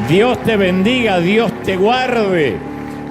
Dios te bendiga, Dios te guarde.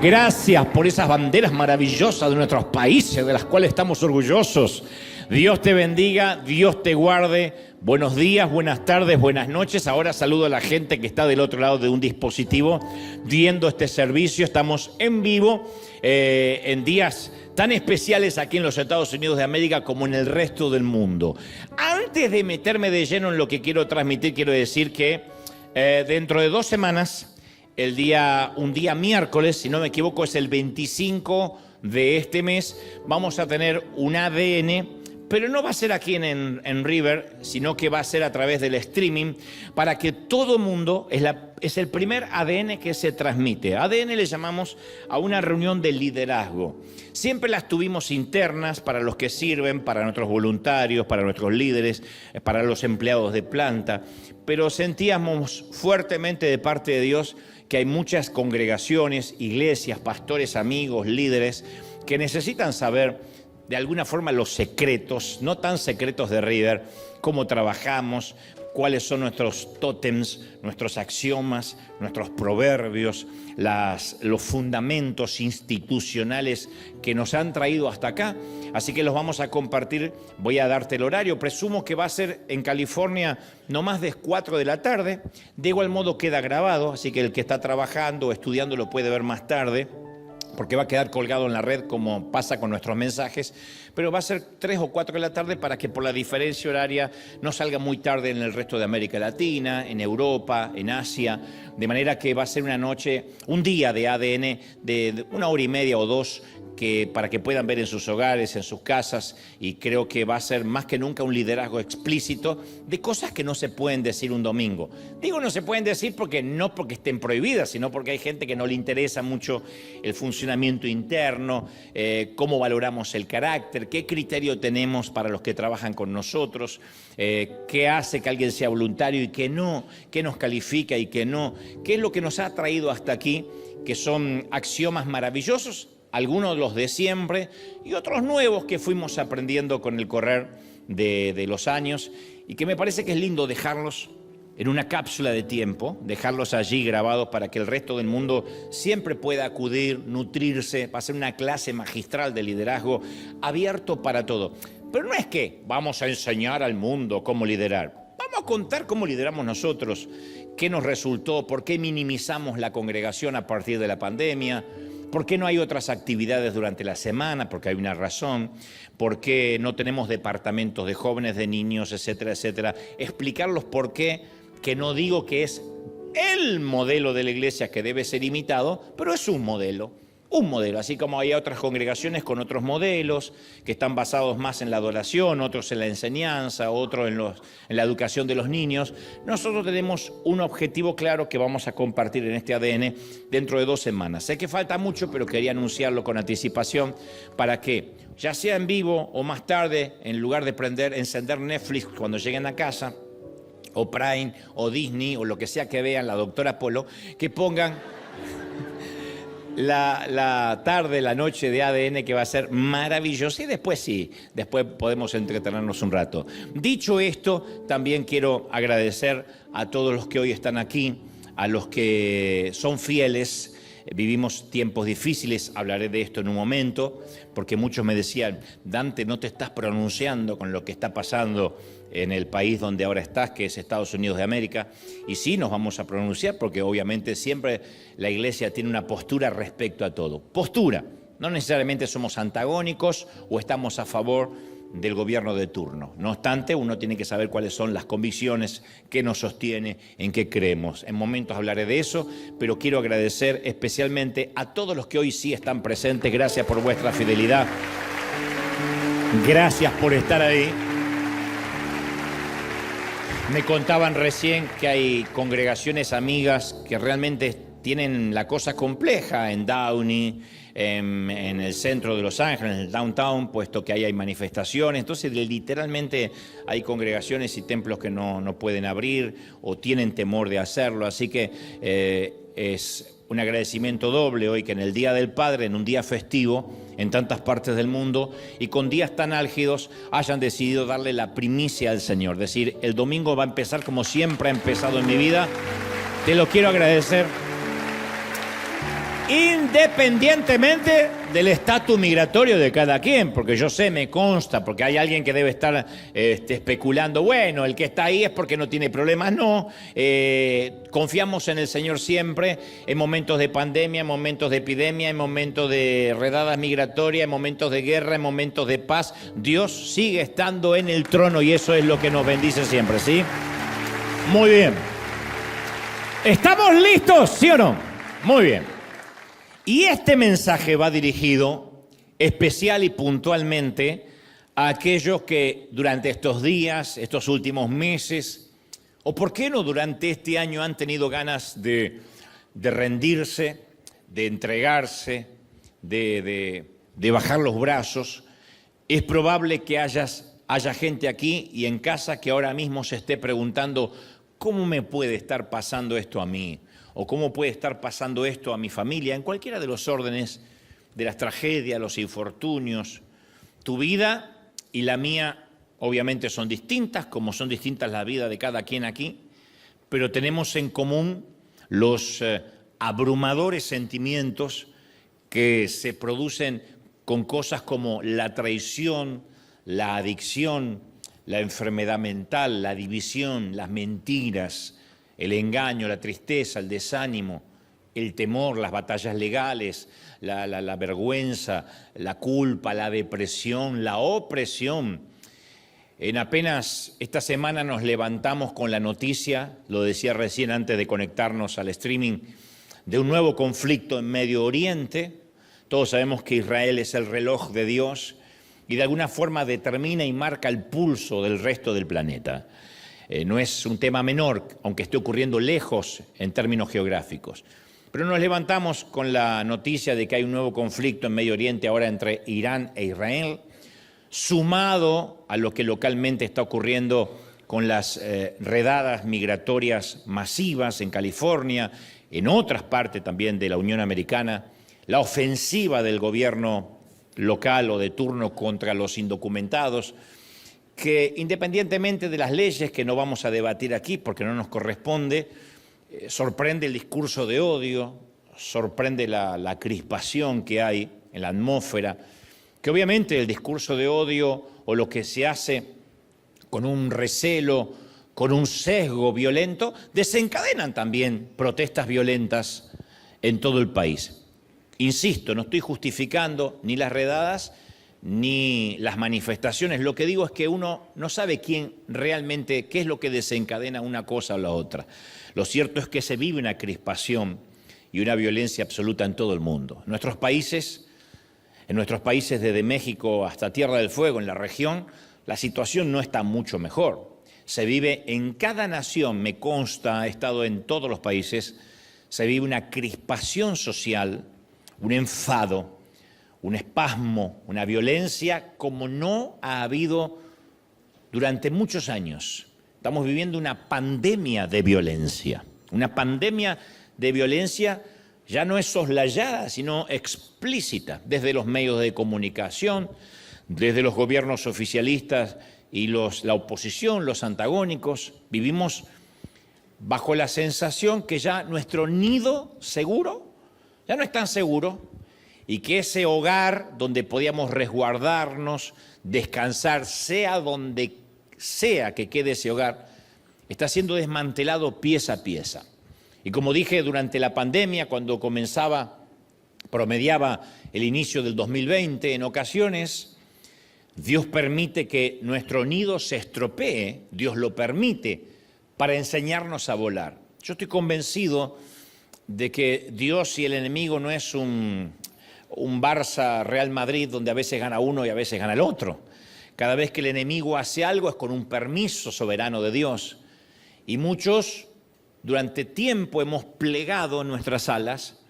Gracias por esas banderas maravillosas de nuestros países, de las cuales estamos orgullosos. Dios te bendiga, Dios te guarde. Buenos días, buenas tardes, buenas noches. Ahora saludo a la gente que está del otro lado de un dispositivo viendo este servicio. Estamos en vivo en días tan especiales aquí en los Estados Unidos de América como en el resto del mundo. Antes de meterme de lleno en lo que quiero transmitir, quiero decir que dentro de 2 semanas, un día miércoles, si no me equivoco, es el 25 de este mes, vamos a tener un ADN, pero no va a ser aquí en River, sino que va a ser a través del streaming, para que todo mundo, es el primer ADN que se transmite. ADN le llamamos a una reunión de liderazgo. Siempre las tuvimos internas para los que sirven, para nuestros voluntarios, para nuestros líderes, para los empleados de planta, pero sentíamos fuertemente de parte de Dios que hay muchas congregaciones, iglesias, pastores, amigos, líderes que necesitan saber de alguna forma los secretos, no tan secretos de River, cómo trabajamos, cuáles son nuestros tótems, nuestros axiomas, nuestros proverbios, los fundamentos institucionales que nos han traído hasta acá. Así que los vamos a compartir. Voy a darte el horario. Presumo que va a ser en California no más de 4 de la tarde. De igual modo queda grabado, así que el que está trabajando o estudiando lo puede ver más tarde, porque va a quedar colgado en la red como pasa con nuestros mensajes, pero va a ser 3 o 4 de la tarde para que por la diferencia horaria no salga muy tarde en el resto de América Latina, en Europa, en Asia, de manera que va a ser una noche, un día de ADN de 1 hora y media o 2, para que puedan ver en sus hogares, en sus casas, y creo que va a ser más que nunca un liderazgo explícito de cosas que no se pueden decir un domingo. Digo no se pueden decir no porque estén prohibidas, sino porque hay gente que no le interesa mucho el funcionamiento interno, cómo valoramos el carácter, qué criterio tenemos para los que trabajan con nosotros, qué hace que alguien sea voluntario y qué no, qué nos califica y qué no, qué es lo que nos ha traído hasta aquí, que son axiomas maravillosos, algunos los de siempre y otros nuevos que fuimos aprendiendo con el correr de los años, y que me parece que es lindo dejarlos en una cápsula de tiempo, dejarlos allí grabados para que el resto del mundo siempre pueda acudir, nutrirse. Va a ser una clase magistral de liderazgo abierto para todo. Pero no es que vamos a enseñar al mundo cómo liderar. Vamos a contar cómo lideramos nosotros, qué nos resultó, por qué minimizamos la congregación a partir de la pandemia, por qué no hay otras actividades durante la semana, porque hay una razón, por qué no tenemos departamentos de jóvenes, de niños, etcétera, etcétera. Explicarlos por qué, que no digo que es el modelo de la iglesia que debe ser imitado, pero es un modelo, así como hay otras congregaciones con otros modelos que están basados más en la adoración, otros en la enseñanza, otros en la educación de los niños. Nosotros tenemos un objetivo claro que vamos a compartir en este ADN dentro de 2 semanas. Sé que falta mucho, pero quería anunciarlo con anticipación para que, ya sea en vivo o más tarde, en lugar de encender Netflix cuando lleguen a casa, o Prime, o Disney, o lo que sea que vean, la doctora Polo, que pongan la tarde, la noche de ADN, que va a ser maravillosa, y después podemos entretenernos un rato. Dicho esto, también quiero agradecer a todos los que hoy están aquí, a los que son fieles. Vivimos tiempos difíciles, hablaré de esto en un momento, porque muchos me decían: Dante, no te estás pronunciando con lo que está pasando en el país donde ahora estás, que es Estados Unidos de América. Y sí, nos vamos a pronunciar, porque obviamente siempre la iglesia tiene una postura respecto a todo. Postura, no necesariamente somos antagónicos o estamos a favor del gobierno de turno. No obstante, uno tiene que saber cuáles son las convicciones que nos sostiene, en qué creemos. En momentos hablaré de eso, pero quiero agradecer especialmente a todos los que hoy sí están presentes. Gracias por vuestra fidelidad. Gracias por estar ahí. Me contaban recién que hay congregaciones amigas que realmente tienen la cosa compleja en Downey, en el centro de Los Ángeles, en el downtown, puesto que ahí hay manifestaciones. Entonces, literalmente hay congregaciones y templos que no pueden abrir o tienen temor de hacerlo. Así que es un agradecimiento doble hoy que en el Día del Padre, en un día festivo en tantas partes del mundo y con días tan álgidos, hayan decidido darle la primicia al Señor. Es decir, el domingo va a empezar como siempre ha empezado en mi vida, Te lo quiero agradecer. Independientemente del estatus migratorio de cada quien, porque yo sé, me consta, porque hay alguien que debe estar especulando, bueno, el que está ahí es porque no tiene problemas. No, confiamos en el Señor siempre, en momentos de pandemia, en momentos de epidemia, en momentos de redadas migratorias, en momentos de guerra, en momentos de paz. Dios sigue estando en el trono y eso es lo que nos bendice siempre, ¿sí? Muy bien. ¿Estamos listos, sí o no? Muy bien. Y este mensaje va dirigido especial y puntualmente a aquellos que durante estos días, estos últimos meses, o por qué no durante este año han tenido ganas de rendirse, de entregarse, de bajar los brazos. Es probable que haya gente aquí y en casa que ahora mismo se esté preguntando, ¿cómo me puede estar pasando esto a mí? O cómo puede estar pasando esto a mi familia, en cualquiera de los órdenes de las tragedias, los infortunios. Tu vida y la mía obviamente son distintas, como son distintas la vida de cada quien aquí, pero tenemos en común los abrumadores sentimientos que se producen con cosas como la traición, la adicción, la enfermedad mental, la división, las mentiras, el engaño, la tristeza, el desánimo, el temor, las batallas legales, la vergüenza, la culpa, la depresión, la opresión. En apenas esta semana nos levantamos con la noticia, lo decía recién antes de conectarnos al streaming, de un nuevo conflicto en Medio Oriente. Todos sabemos que Israel es el reloj de Dios y de alguna forma determina y marca el pulso del resto del planeta. No es un tema menor, aunque esté ocurriendo lejos en términos geográficos. Pero nos levantamos con la noticia de que hay un nuevo conflicto en Medio Oriente ahora entre Irán e Israel, sumado a lo que localmente está ocurriendo con las redadas migratorias masivas en California, en otras partes también de la Unión Americana, la ofensiva del gobierno local o de turno contra los indocumentados, que independientemente de las leyes que no vamos a debatir aquí porque no nos corresponde, sorprende el discurso de odio, sorprende la crispación que hay en la atmósfera, que obviamente el discurso de odio o lo que se hace con un recelo, con un sesgo violento, desencadenan también protestas violentas en todo el país. Insisto, no estoy justificando ni las redadas ni las manifestaciones. Lo que digo es que uno no sabe qué es lo que desencadena una cosa o la otra. Lo cierto es que se vive una crispación y una violencia absoluta en todo el mundo. En nuestros países desde México hasta Tierra del Fuego, en la región, la situación no está mucho mejor. Se vive en cada nación, me consta, he estado en todos los países, se vive una crispación social, un enfado, un espasmo, una violencia como no ha habido durante muchos años. Estamos viviendo una pandemia de violencia. Una pandemia de violencia ya no es soslayada, sino explícita, desde los medios de comunicación, desde los gobiernos oficialistas y la oposición, los antagónicos. Vivimos bajo la sensación que ya nuestro nido seguro ya no es tan seguro, y que ese hogar donde podíamos resguardarnos, descansar, sea donde sea que quede ese hogar, está siendo desmantelado pieza a pieza. Y como dije durante la pandemia, cuando promediaba el inicio del 2020, en ocasiones Dios permite que nuestro nido se estropee, Dios lo permite para enseñarnos a volar. Yo estoy convencido de que Dios y el enemigo no es un Barça-Real Madrid donde a veces gana uno y a veces gana el otro. Cada vez que el enemigo hace algo es con un permiso soberano de Dios. Y muchos durante tiempo hemos plegado nuestras alas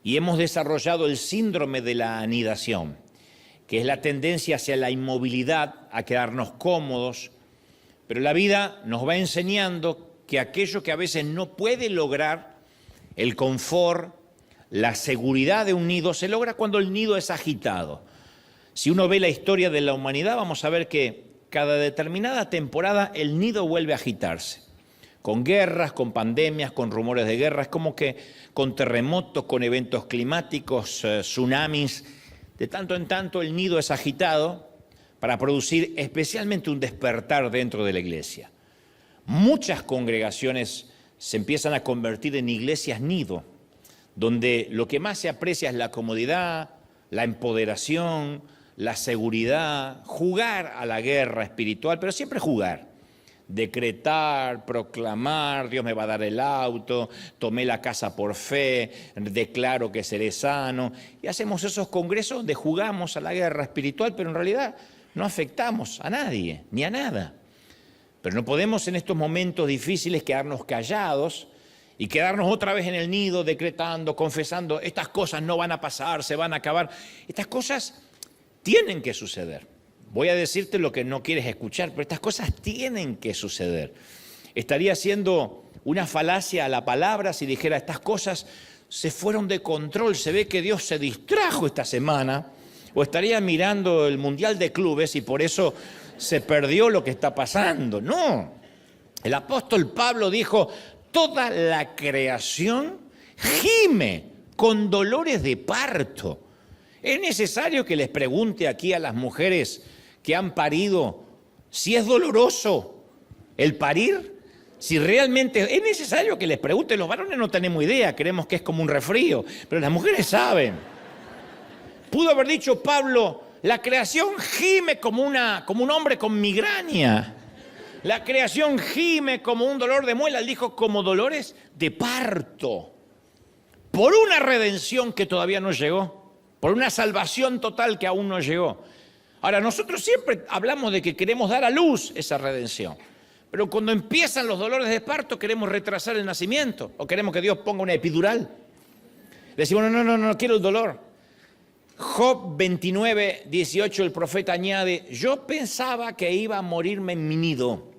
y hemos desarrollado el síndrome de la anidación, que es la tendencia hacia la inmovilidad, a quedarnos cómodos. Pero la vida nos va enseñando que aquello que a veces no puede lograr, el confort, la seguridad de un nido, se logra cuando el nido es agitado. Si uno ve la historia de la humanidad, vamos a ver que cada determinada temporada el nido vuelve a agitarse. con guerras, con pandemias, con rumores de guerra, es como que con terremotos, con eventos climáticos, tsunamis. De tanto en tanto el nido es agitado para producir especialmente un despertar dentro de la iglesia. Muchas congregaciones se empiezan a convertir en iglesias nido, donde lo que más se aprecia es la comodidad, la empoderación, la seguridad, jugar a la guerra espiritual, pero siempre jugar. Decretar, proclamar, Dios me va a dar el auto, tomé la casa por fe, declaro que seré sano. Y hacemos esos congresos donde jugamos a la guerra espiritual, pero en realidad no afectamos a nadie, ni a nada. Pero no podemos en estos momentos difíciles quedarnos callados y quedarnos otra vez en el nido decretando, confesando, estas cosas no van a pasar, se van a acabar. Estas cosas tienen que suceder. Voy a decirte lo que no quieres escuchar, pero estas cosas tienen que suceder. Estaría haciendo una falacia a la palabra si dijera estas cosas se fueron de control, se ve que Dios se distrajo esta semana, o estaría mirando el Mundial de Clubes y por eso se perdió lo que está pasando. No, el apóstol Pablo dijo, toda la creación gime con dolores de parto. ¿Es necesario que les pregunte aquí a las mujeres que han parido si es doloroso el parir? Si realmente es necesario que les pregunte, los varones no tenemos idea, creemos que es como un resfrío, pero las mujeres saben. Pudo haber dicho Pablo, la creación gime como un hombre con migraña. La creación gime como un dolor de muela, él dijo como dolores de parto. Por una redención que todavía no llegó. Por una salvación total que aún no llegó. Ahora, nosotros siempre hablamos de que queremos dar a luz esa redención. Pero cuando empiezan los dolores de parto, queremos retrasar el nacimiento. O queremos que Dios ponga una epidural. Decimos, no quiero el dolor. Job 29, 18, el profeta añade, yo pensaba que iba a morirme en mi nido.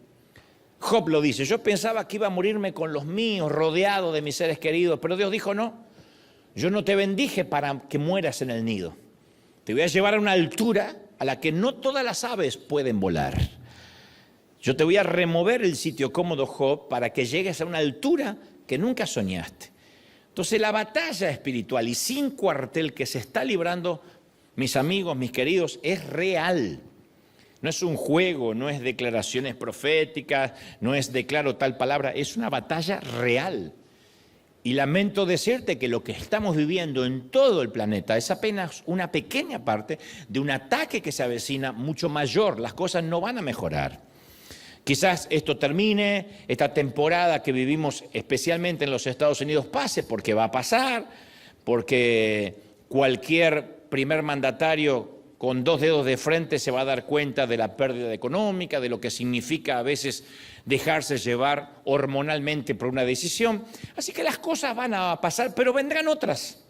Job lo dice, yo pensaba que iba a morirme con los míos, rodeado de mis seres queridos. Pero Dios dijo, no. Yo no te bendije para que mueras en el nido. Te voy a llevar a una altura a la que no todas las aves pueden volar. Yo te voy a remover el sitio cómodo, Job, para que llegues a una altura que nunca soñaste. Entonces la batalla espiritual y sin cuartel que se está librando, mis amigos, mis queridos, es real. No es un juego, no es declaraciones proféticas, no es declaro tal palabra, es una batalla real. Y lamento decirte que lo que estamos viviendo en todo el planeta es apenas una pequeña parte de un ataque que se avecina mucho mayor. Las cosas no van a mejorar. Quizás esto termine, esta temporada que vivimos especialmente en los Estados Unidos pase, porque va a pasar, porque cualquier primer mandatario con dos dedos de frente se va a dar cuenta de la pérdida económica, de lo que significa a veces dejarse llevar hormonalmente por una decisión. Así que las cosas van a pasar, pero vendrán otras.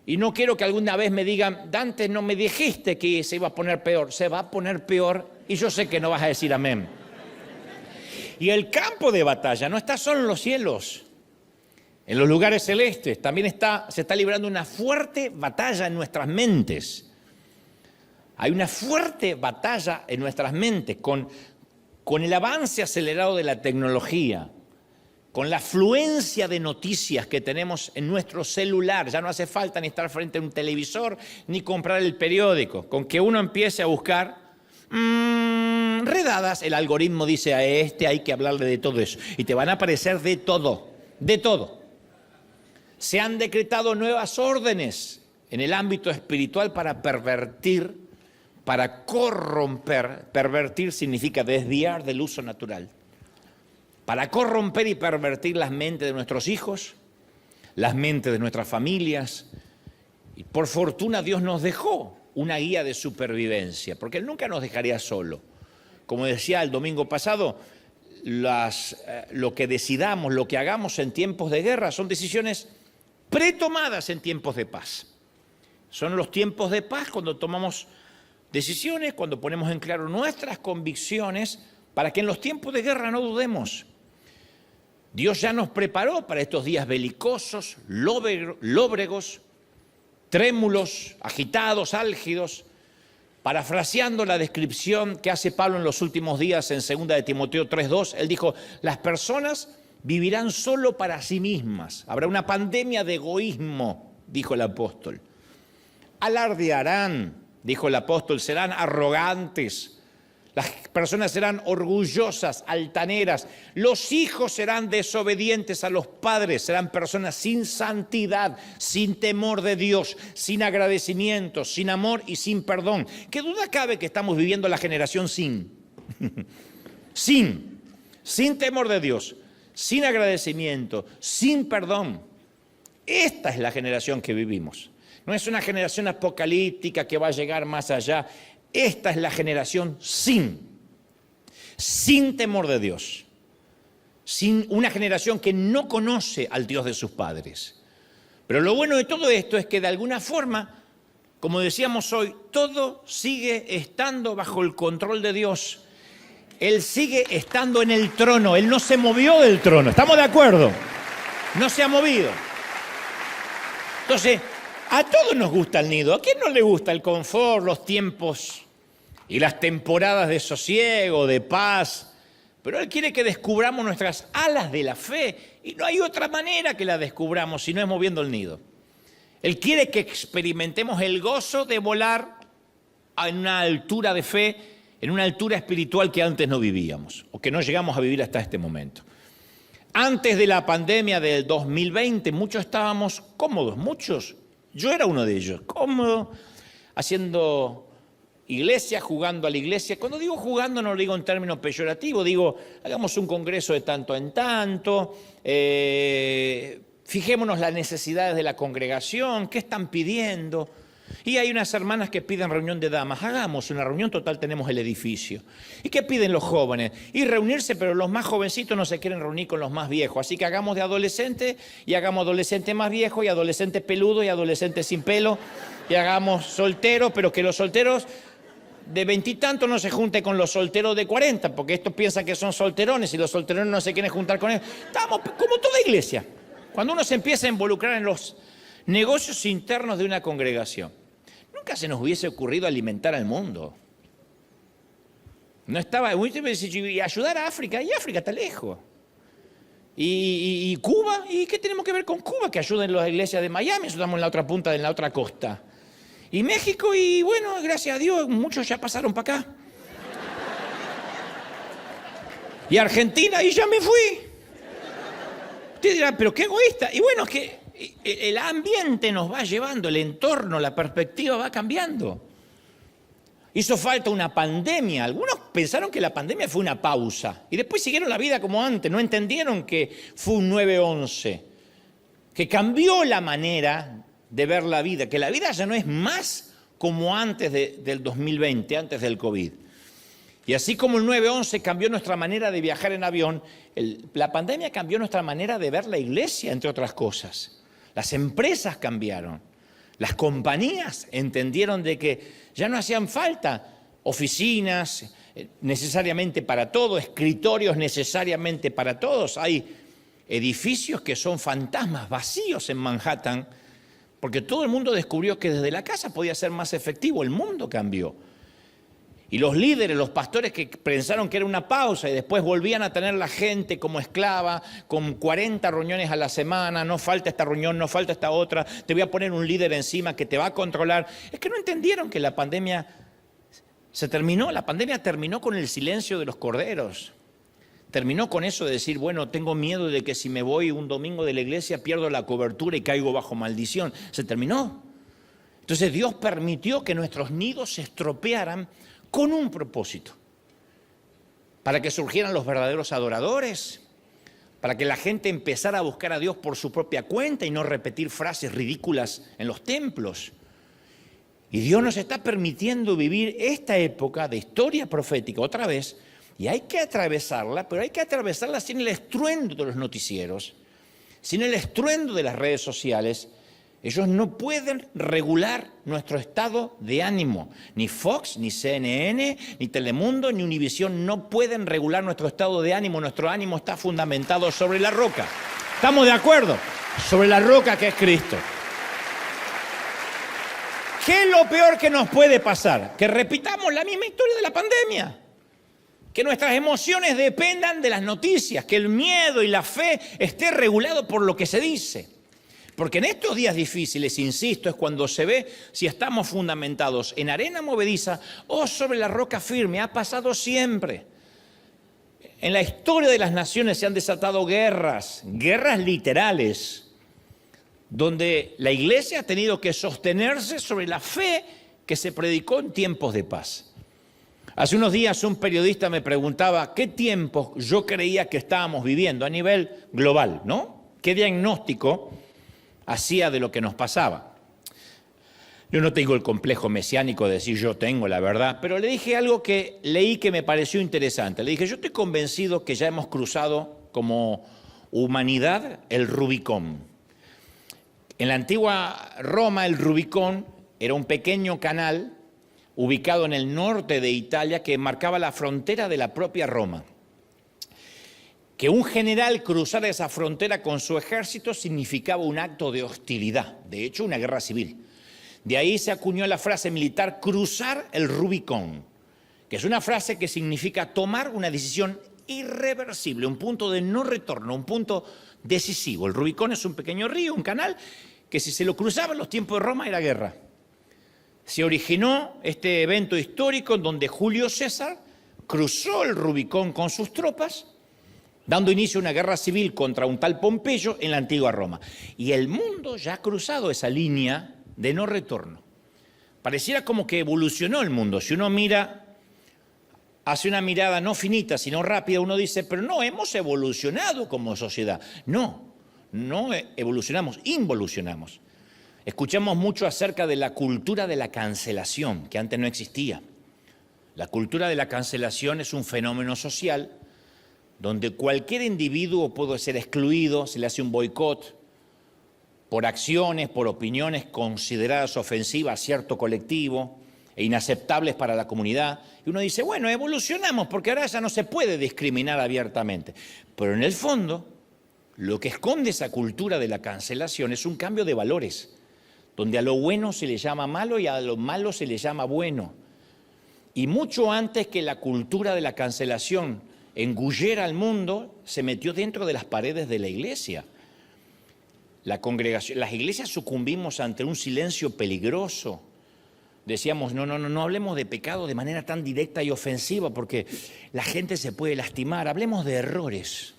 Y no quiero que alguna vez me digan, Dante, no me dijiste que se iba a poner peor. Se va a poner peor y yo sé que no vas a decir amén. Y el campo de batalla no está solo en los cielos, en los lugares celestes. También se está librando una fuerte batalla en nuestras mentes. Hay una fuerte batalla en nuestras mentes con el avance acelerado de la tecnología, con la afluencia de noticias que tenemos en nuestro celular. Ya no hace falta ni estar frente a un televisor ni comprar el periódico. Con que uno empiece a buscar redadas, el algoritmo dice a hay que hablarle de todo eso. Y te van a aparecer de todo, de todo. Se han decretado nuevas órdenes en el ámbito espiritual para pervertir, para corromper. Pervertir significa desviar del uso natural. Para corromper y pervertir las mentes de nuestros hijos, las mentes de nuestras familias. Y por fortuna Dios nos dejó una guía de supervivencia, porque Él nunca nos dejaría solo. Como decía el domingo pasado, lo que decidamos, lo que hagamos en tiempos de guerra son decisiones pretomadas en tiempos de paz. Son los tiempos de paz cuando tomamos decisiones, cuando ponemos en claro nuestras convicciones, para que en los tiempos de guerra no dudemos. Dios ya nos preparó para estos días belicosos, lóbregos, trémulos, agitados, álgidos. Parafraseando la descripción que hace Pablo en los últimos días en 2 de Timoteo 3:2, él dijo, las personas vivirán solo para sí mismas. Habrá una pandemia de egoísmo, dijo el apóstol. Alardearán, dijo el apóstol, serán arrogantes. Las personas serán orgullosas, altaneras. Los hijos serán desobedientes a los padres. Serán personas sin santidad, sin temor de Dios, sin agradecimiento, sin amor y sin perdón. ¿Qué duda cabe que estamos viviendo la generación sin? Sin temor de Dios, sin agradecimiento, sin perdón. Esta es la generación que vivimos. No es una generación apocalíptica que va a llegar más allá. Esta es la generación sin temor de Dios, sin una generación que no conoce al Dios de sus padres. Pero lo bueno de todo esto es que de alguna forma, como decíamos hoy, todo sigue estando bajo el control de Dios. Él sigue estando en el trono, Él no se movió del trono, ¿estamos de acuerdo? No se ha movido. Entonces, a todos nos gusta el nido. ¿A quién no le gusta el confort, los tiempos y las temporadas de sosiego, de paz? Pero Él quiere que descubramos nuestras alas de la fe y no hay otra manera que la descubramos si no es moviendo el nido. Él quiere que experimentemos el gozo de volar en una altura de fe, en una altura espiritual que antes no vivíamos o que no llegamos a vivir hasta este momento. Antes de la pandemia del 2020, muchos estábamos cómodos, muchos. Yo era uno de ellos, cómodo, haciendo iglesia, jugando a la iglesia. Cuando digo jugando no lo digo en términos peyorativos, digo, hagamos un congreso de tanto en tanto, fijémonos las necesidades de la congregación, qué están pidiendo. Y hay unas hermanas que piden reunión de damas, hagamos una reunión, total tenemos el edificio. ¿Y qué piden los jóvenes? Y reunirse, pero los más jovencitos no se quieren reunir con los más viejos, así que hagamos de adolescente y hagamos adolescente más viejo y adolescente peludo y adolescente sin pelo y hagamos solteros, pero que los solteros de 20 y tantos no se junten con los solteros de 40, porque estos piensan que son solterones y los solterones no se quieren juntar con ellos. Estamos como toda iglesia, cuando uno se empieza a involucrar en los negocios internos de una congregación. Nunca se nos hubiese ocurrido alimentar al mundo. No estaba, y ayudar a África, y África está lejos. Y Cuba, ¿y qué tenemos que ver con Cuba? Que ayuden las iglesias de Miami, nosotros estamos en la otra punta, en la otra costa. Y México, y bueno, gracias a Dios, muchos ya pasaron para acá. Y Argentina, y ya me fui. Ustedes dirán, pero qué egoísta. Y bueno, es que el ambiente nos va llevando, el entorno, la perspectiva va cambiando. Hizo falta una pandemia. Algunos pensaron que la pandemia fue una pausa y después siguieron la vida como antes. No entendieron que fue un 9/11, que cambió la manera de ver la vida, que la vida ya no es más como antes del 2020, antes del COVID. Y así como el 9/11 cambió nuestra manera de viajar en avión, la pandemia cambió nuestra manera de ver la iglesia, entre otras cosas. Las empresas cambiaron, las compañías entendieron de que ya no hacían falta oficinas necesariamente para todo, escritorios necesariamente para todos. Hay edificios que son fantasmas vacíos en Manhattan, porque todo el mundo descubrió que desde la casa podía ser más efectivo, el mundo cambió. Y los líderes, los pastores que pensaron que era una pausa y después volvían a tener la gente como esclava, con 40 reuniones a la semana, no falta esta reunión, no falta esta otra, te voy a poner un líder encima que te va a controlar. Es que no entendieron que la pandemia se terminó, la pandemia terminó con el silencio de los corderos. Terminó con eso de decir, bueno, tengo miedo de que si me voy un domingo de la iglesia pierdo la cobertura y caigo bajo maldición. Se terminó. Entonces Dios permitió que nuestros nidos se estropearan con un propósito, para que surgieran los verdaderos adoradores, para que la gente empezara a buscar a Dios por su propia cuenta y no repetir frases ridículas en los templos. Y Dios nos está permitiendo vivir esta época de historia profética otra vez, y hay que atravesarla, pero hay que atravesarla sin el estruendo de los noticieros, sin el estruendo de las redes sociales. Ellos no pueden regular nuestro estado de ánimo. Ni Fox, ni CNN, ni Telemundo, ni Univisión no pueden regular nuestro estado de ánimo. Nuestro ánimo está fundamentado sobre la roca. ¿Estamos de acuerdo? Sobre la roca que es Cristo. ¿Qué es lo peor que nos puede pasar? Que repitamos la misma historia de la pandemia. Que nuestras emociones dependan de las noticias, que el miedo y la fe esté regulado por lo que se dice. Porque en estos días difíciles, insisto, es cuando se ve si estamos fundamentados en arena movediza o sobre la roca firme. Ha pasado siempre. En la historia de las naciones se han desatado guerras literales, donde la iglesia ha tenido que sostenerse sobre la fe que se predicó en tiempos de paz. Hace unos días un periodista me preguntaba qué tiempos yo creía que estábamos viviendo a nivel global, ¿no? ¿Qué diagnóstico hacía de lo que nos pasaba? Yo no tengo el complejo mesiánico de decir yo tengo la verdad, pero le dije algo que leí que me pareció interesante. Le dije, yo estoy convencido que ya hemos cruzado como humanidad el Rubicón. En la antigua Roma el Rubicón era un pequeño canal ubicado en el norte de Italia que marcaba la frontera de la propia Roma. Que un general cruzara esa frontera con su ejército significaba un acto de hostilidad, de hecho una guerra civil. De ahí se acuñó la frase militar cruzar el Rubicón, que es una frase que significa tomar una decisión irreversible, un punto de no retorno, un punto decisivo. El Rubicón es un pequeño río, un canal, que si se lo cruzaba en los tiempos de Roma era guerra. Se originó este evento histórico en donde Julio César cruzó el Rubicón con sus tropas, dando inicio a una guerra civil contra un tal Pompeyo en la antigua Roma. Y el mundo ya ha cruzado esa línea de no retorno. Pareciera como que evolucionó el mundo. Si uno mira, hace una mirada no finita, sino rápida, uno dice, pero no, hemos evolucionado como sociedad. No evolucionamos, involucionamos. Escuchamos mucho acerca de la cultura de la cancelación, que antes no existía. La cultura de la cancelación es un fenómeno social donde cualquier individuo puede ser excluido, se le hace un boicot por acciones, por opiniones consideradas ofensivas a cierto colectivo e inaceptables para la comunidad. Y uno dice, bueno, evolucionamos porque ahora ya no se puede discriminar abiertamente. Pero en el fondo, lo que esconde esa cultura de la cancelación es un cambio de valores, donde a lo bueno se le llama malo y a lo malo se le llama bueno. Y mucho antes que la cultura de la cancelación engullera al mundo, se metió dentro de las paredes de la iglesia. La congregación, las iglesias sucumbimos ante un silencio peligroso. Decíamos, no hablemos de pecado de manera tan directa y ofensiva porque la gente se puede lastimar, hablemos de errores.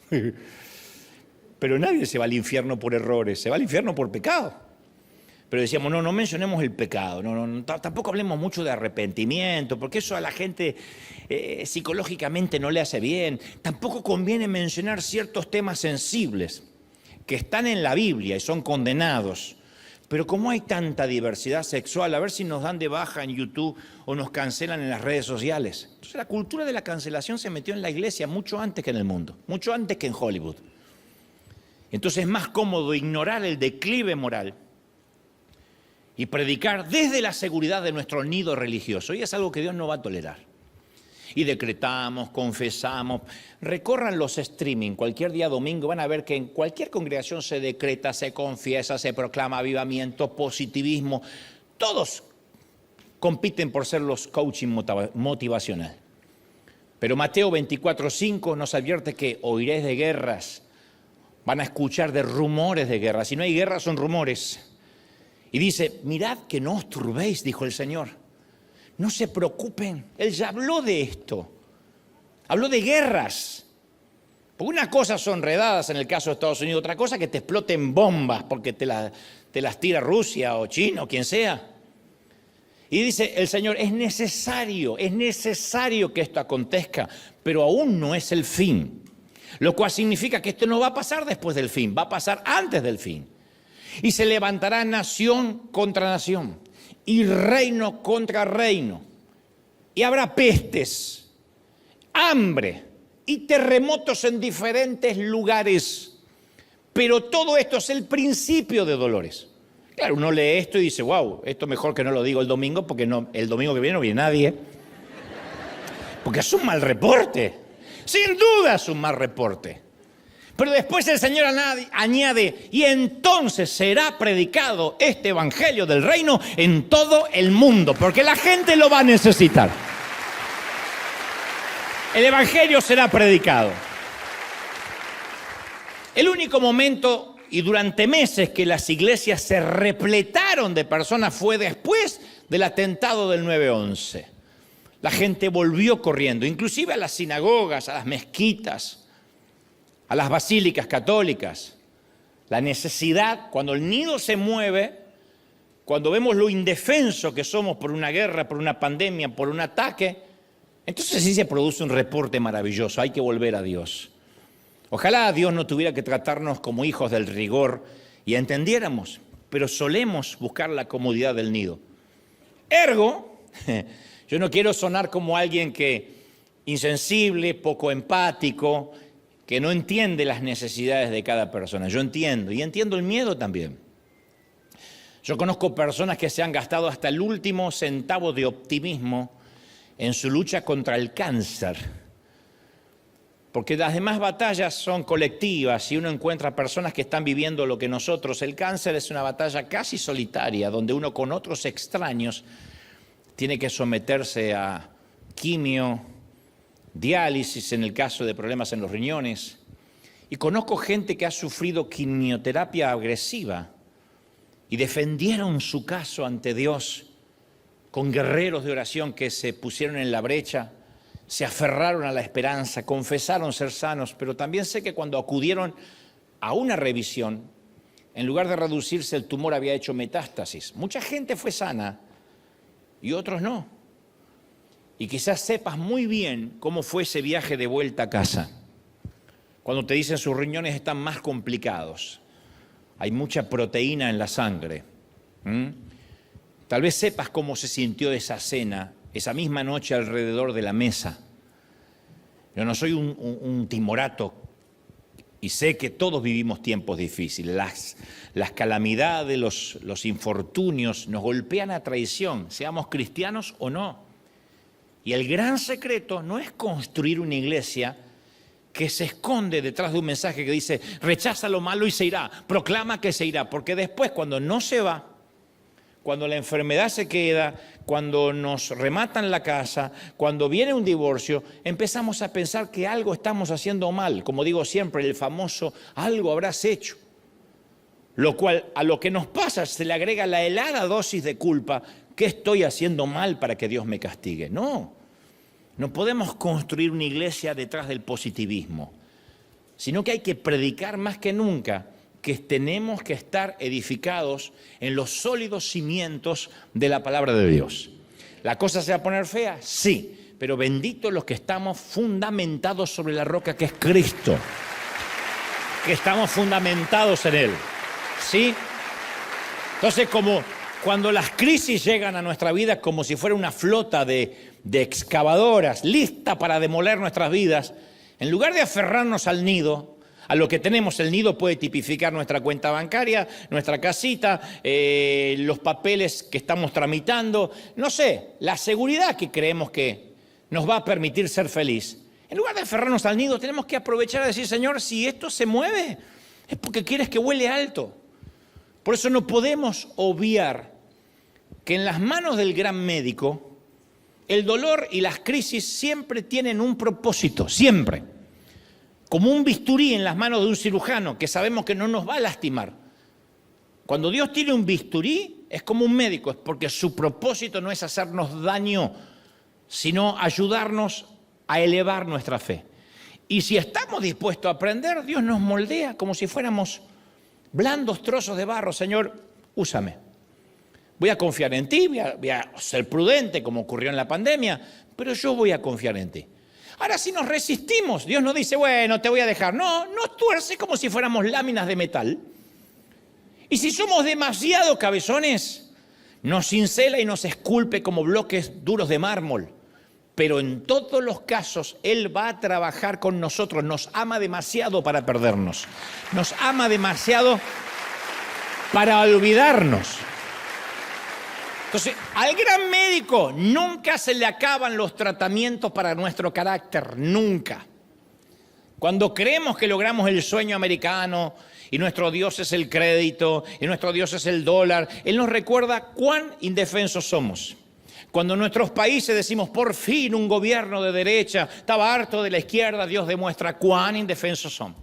Pero nadie se va al infierno por errores, se va al infierno por pecado. Pero decíamos, no mencionemos el pecado, tampoco hablemos mucho de arrepentimiento, porque eso a la gente psicológicamente no le hace bien. Tampoco conviene mencionar ciertos temas sensibles que están en la Biblia y son condenados. Pero como hay tanta diversidad sexual, a ver si nos dan de baja en YouTube o nos cancelan en las redes sociales. Entonces la cultura de la cancelación se metió en la iglesia mucho antes que en el mundo, mucho antes que en Hollywood. Entonces es más cómodo ignorar el declive moral y predicar desde la seguridad de nuestro nido religioso. Y es algo que Dios no va a tolerar. Y decretamos, confesamos. Recorran los streaming cualquier día domingo, van a ver que en cualquier congregación se decreta, se confiesa, se proclama avivamiento, positivismo. Todos compiten por ser los coaching motivacional. Pero Mateo 24:5 nos advierte que oiréis de guerras, van a escuchar de rumores de guerra. Si no hay guerra, son rumores. Y dice, mirad que no os turbéis, dijo el Señor. No se preocupen. Él ya habló de esto. Habló de guerras. Porque una cosa son redadas en el caso de Estados Unidos, otra cosa que te exploten bombas porque te las tira Rusia o China o quien sea. Y dice el Señor, es necesario que esto acontezca, pero aún no es el fin. Lo cual significa que esto no va a pasar después del fin, va a pasar antes del fin. Y se levantará nación contra nación y reino contra reino. Y habrá pestes, hambre y terremotos en diferentes lugares. Pero todo esto es el principio de dolores. Claro, uno lee esto y dice, wow, esto mejor que no lo digo el domingo porque el domingo que viene no viene nadie. Porque es un mal reporte. Sin duda es un mal reporte. Pero después el Señor añade, y entonces será predicado este evangelio del reino en todo el mundo, porque la gente lo va a necesitar. El evangelio será predicado. El único momento y durante meses que las iglesias se repletaron de personas fue después del atentado del 9/11. La gente volvió corriendo, inclusive a las sinagogas, a las mezquitas, a las basílicas católicas. La necesidad, cuando el nido se mueve, cuando vemos lo indefenso que somos por una guerra, por una pandemia, por un ataque, entonces sí se produce un reporte maravilloso. Hay que volver a Dios. Ojalá Dios no tuviera que tratarnos como hijos del rigor y entendiéramos, pero solemos buscar la comodidad del nido. Ergo, yo no quiero sonar como alguien que insensible, poco empático, que no entiende las necesidades de cada persona. Yo entiendo, y entiendo el miedo también. Yo conozco personas que se han gastado hasta el último centavo de optimismo en su lucha contra el cáncer, porque las demás batallas son colectivas y uno encuentra personas que están viviendo lo que nosotros. El cáncer es una batalla casi solitaria, donde uno con otros extraños tiene que someterse a quimio, diálisis en el caso de problemas en los riñones. Y conozco gente que ha sufrido quimioterapia agresiva y defendieron su caso ante Dios con guerreros de oración que se pusieron en la brecha, se aferraron a la esperanza, confesaron ser sanos, pero también sé que cuando acudieron a una revisión, en lugar de reducirse, el tumor había hecho metástasis. Mucha gente fue sana y otros no. Y quizás sepas muy bien cómo fue ese viaje de vuelta a casa. Cuando te dicen sus riñones están más complicados, hay mucha proteína en la sangre. Tal vez sepas cómo se sintió esa cena, esa misma noche alrededor de la mesa. Yo no soy un timorato y sé que todos vivimos tiempos difíciles. Las calamidades, los infortunios nos golpean a traición, seamos cristianos o no. Y el gran secreto no es construir una iglesia que se esconde detrás de un mensaje que dice, rechaza lo malo y se irá, proclama que se irá, porque después cuando no se va, cuando la enfermedad se queda, cuando nos rematan la casa, cuando viene un divorcio, empezamos a pensar que algo estamos haciendo mal. Como digo siempre, el famoso algo habrás hecho. Lo cual a lo que nos pasa se le agrega la helada dosis de culpa. ¿Qué estoy haciendo mal para que Dios me castigue? No podemos construir una iglesia detrás del positivismo, sino que hay que predicar más que nunca que tenemos que estar edificados en los sólidos cimientos de la palabra de Dios. ¿La cosa se va a poner fea? Sí, pero benditos los que estamos fundamentados sobre la roca que es Cristo, que estamos fundamentados en Él, ¿sí? Entonces, como cuando las crisis llegan a nuestra vida como si fuera una flota de excavadoras lista para demoler nuestras vidas, en lugar de aferrarnos al nido, a lo que tenemos, el nido puede tipificar nuestra cuenta bancaria, nuestra casita, los papeles que estamos tramitando, no sé, la seguridad que creemos que nos va a permitir ser feliz. En lugar de aferrarnos al nido, tenemos que aprovechar y decir, Señor, si esto se mueve, es porque quieres que vuele alto. Por eso no podemos obviar que en las manos del gran médico, el dolor y las crisis siempre tienen un propósito, siempre. Como un bisturí en las manos de un cirujano que sabemos que no nos va a lastimar. Cuando Dios tiene un bisturí, es como un médico, es porque su propósito no es hacernos daño, sino ayudarnos a elevar nuestra fe. Y si estamos dispuestos a aprender, Dios nos moldea como si fuéramos blandos trozos de barro. Señor, úsame. Voy a confiar en ti, voy a ser prudente como ocurrió en la pandemia, pero yo voy a confiar en ti. Ahora, si nos resistimos, Dios no dice, bueno, te voy a dejar. No, nos tuerce como si fuéramos láminas de metal. Y si somos demasiado cabezones, nos cincela y nos esculpe como bloques duros de mármol. Pero en todos los casos, Él va a trabajar con nosotros. Nos ama demasiado para perdernos. Nos ama demasiado para olvidarnos. Entonces, al gran médico nunca se le acaban los tratamientos para nuestro carácter, nunca. Cuando creemos que logramos el sueño americano y nuestro Dios es el crédito y nuestro Dios es el dólar, Él nos recuerda cuán indefensos somos. Cuando en nuestros países decimos por fin un gobierno de derecha, estaba harto de la izquierda, Dios demuestra cuán indefensos son.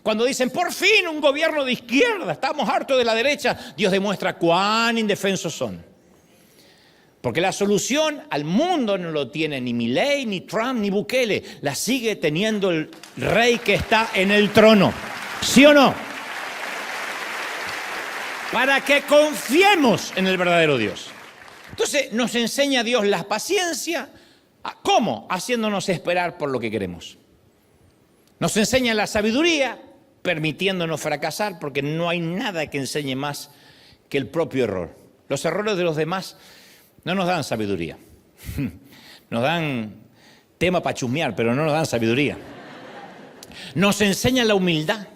Cuando dicen por fin un gobierno de izquierda, estamos hartos de la derecha, Dios demuestra cuán indefensos son. Porque la solución al mundo no lo tiene ni Milei, ni Trump, ni Bukele. La sigue teniendo el rey que está en el trono. ¿Sí o no? Para que confiemos en el verdadero Dios. Entonces nos enseña Dios la paciencia. ¿Cómo? Haciéndonos esperar por lo que queremos. Nos enseña la sabiduría, permitiéndonos fracasar, porque no hay nada que enseñe más que el propio error. Los errores de los demás no nos dan sabiduría. Nos dan tema para chusmear, pero no nos dan sabiduría. Nos enseña la humildad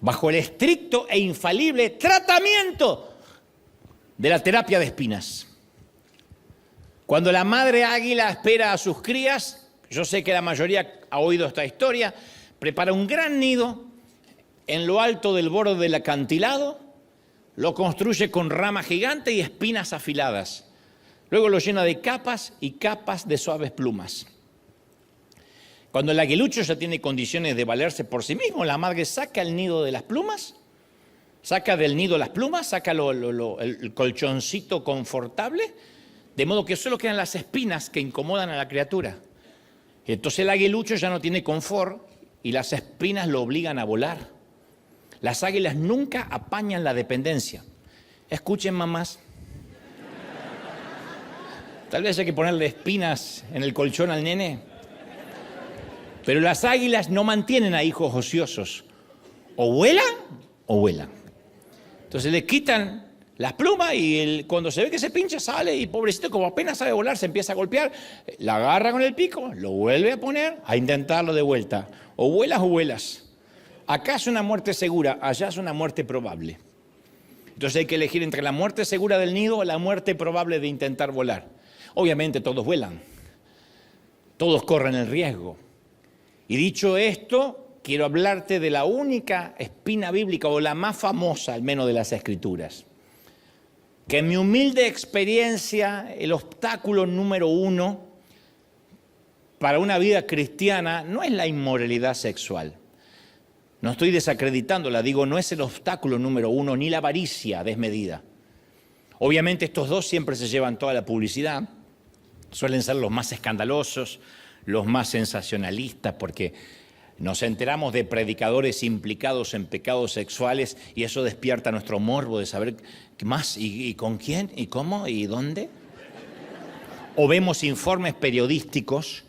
bajo el estricto e infalible tratamiento de la terapia de espinas. Cuando la madre águila espera a sus crías, yo sé que la mayoría ha oído esta historia, prepara un gran nido en lo alto del borde del acantilado, lo construye con ramas gigantes y espinas afiladas. Luego lo llena de capas y capas de suaves plumas. Cuando el aguilucho ya tiene condiciones de valerse por sí mismo, la madre saca el nido de las plumas, saca del nido las plumas, saca el colchoncito confortable, de modo que solo quedan las espinas que incomodan a la criatura. Entonces el aguilucho ya no tiene confort y las espinas lo obligan a volar. Las águilas nunca apañan la dependencia. Escuchen, mamás. Tal vez hay que ponerle espinas en el colchón al nene. Pero las águilas no mantienen a hijos ociosos. O vuelan o vuelan. Entonces le quitan las plumas y cuando se ve que se pincha sale y pobrecito, como apenas sabe volar, se empieza a golpear. La agarra con el pico, lo vuelve a poner, a intentarlo de vuelta. O vuelas o vuelas. Acá es una muerte segura, allá es una muerte probable. Entonces hay que elegir entre la muerte segura del nido o la muerte probable de intentar volar. Obviamente todos vuelan, todos corren el riesgo. Y dicho esto, quiero hablarte de la única espina bíblica, o la más famosa al menos de las Escrituras. Que en mi humilde experiencia, el obstáculo número 1 para una vida cristiana no es la inmoralidad sexual. No estoy desacreditándola, digo, no es el obstáculo número 1, ni la avaricia desmedida. Obviamente estos dos siempre se llevan toda la publicidad, suelen ser los más escandalosos, los más sensacionalistas, porque nos enteramos de predicadores implicados en pecados sexuales y eso despierta nuestro morbo de saber qué más, y con quién, y cómo, y dónde. O vemos informes periodísticos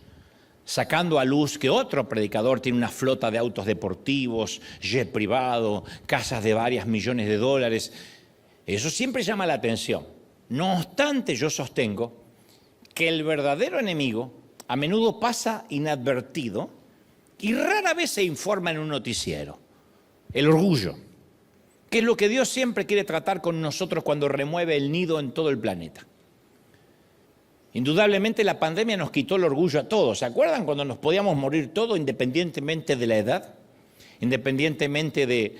sacando a luz que otro predicador tiene una flota de autos deportivos, jet privado, casas de varios millones de dólares. Eso siempre llama la atención. No obstante, yo sostengo que el verdadero enemigo a menudo pasa inadvertido y rara vez se informa en un noticiero. El orgullo, que es lo que Dios siempre quiere tratar con nosotros cuando remueve el nido en todo el planeta. Indudablemente la pandemia nos quitó el orgullo a todos. ¿Se acuerdan cuando nos podíamos morir todos independientemente de la edad? Independientemente de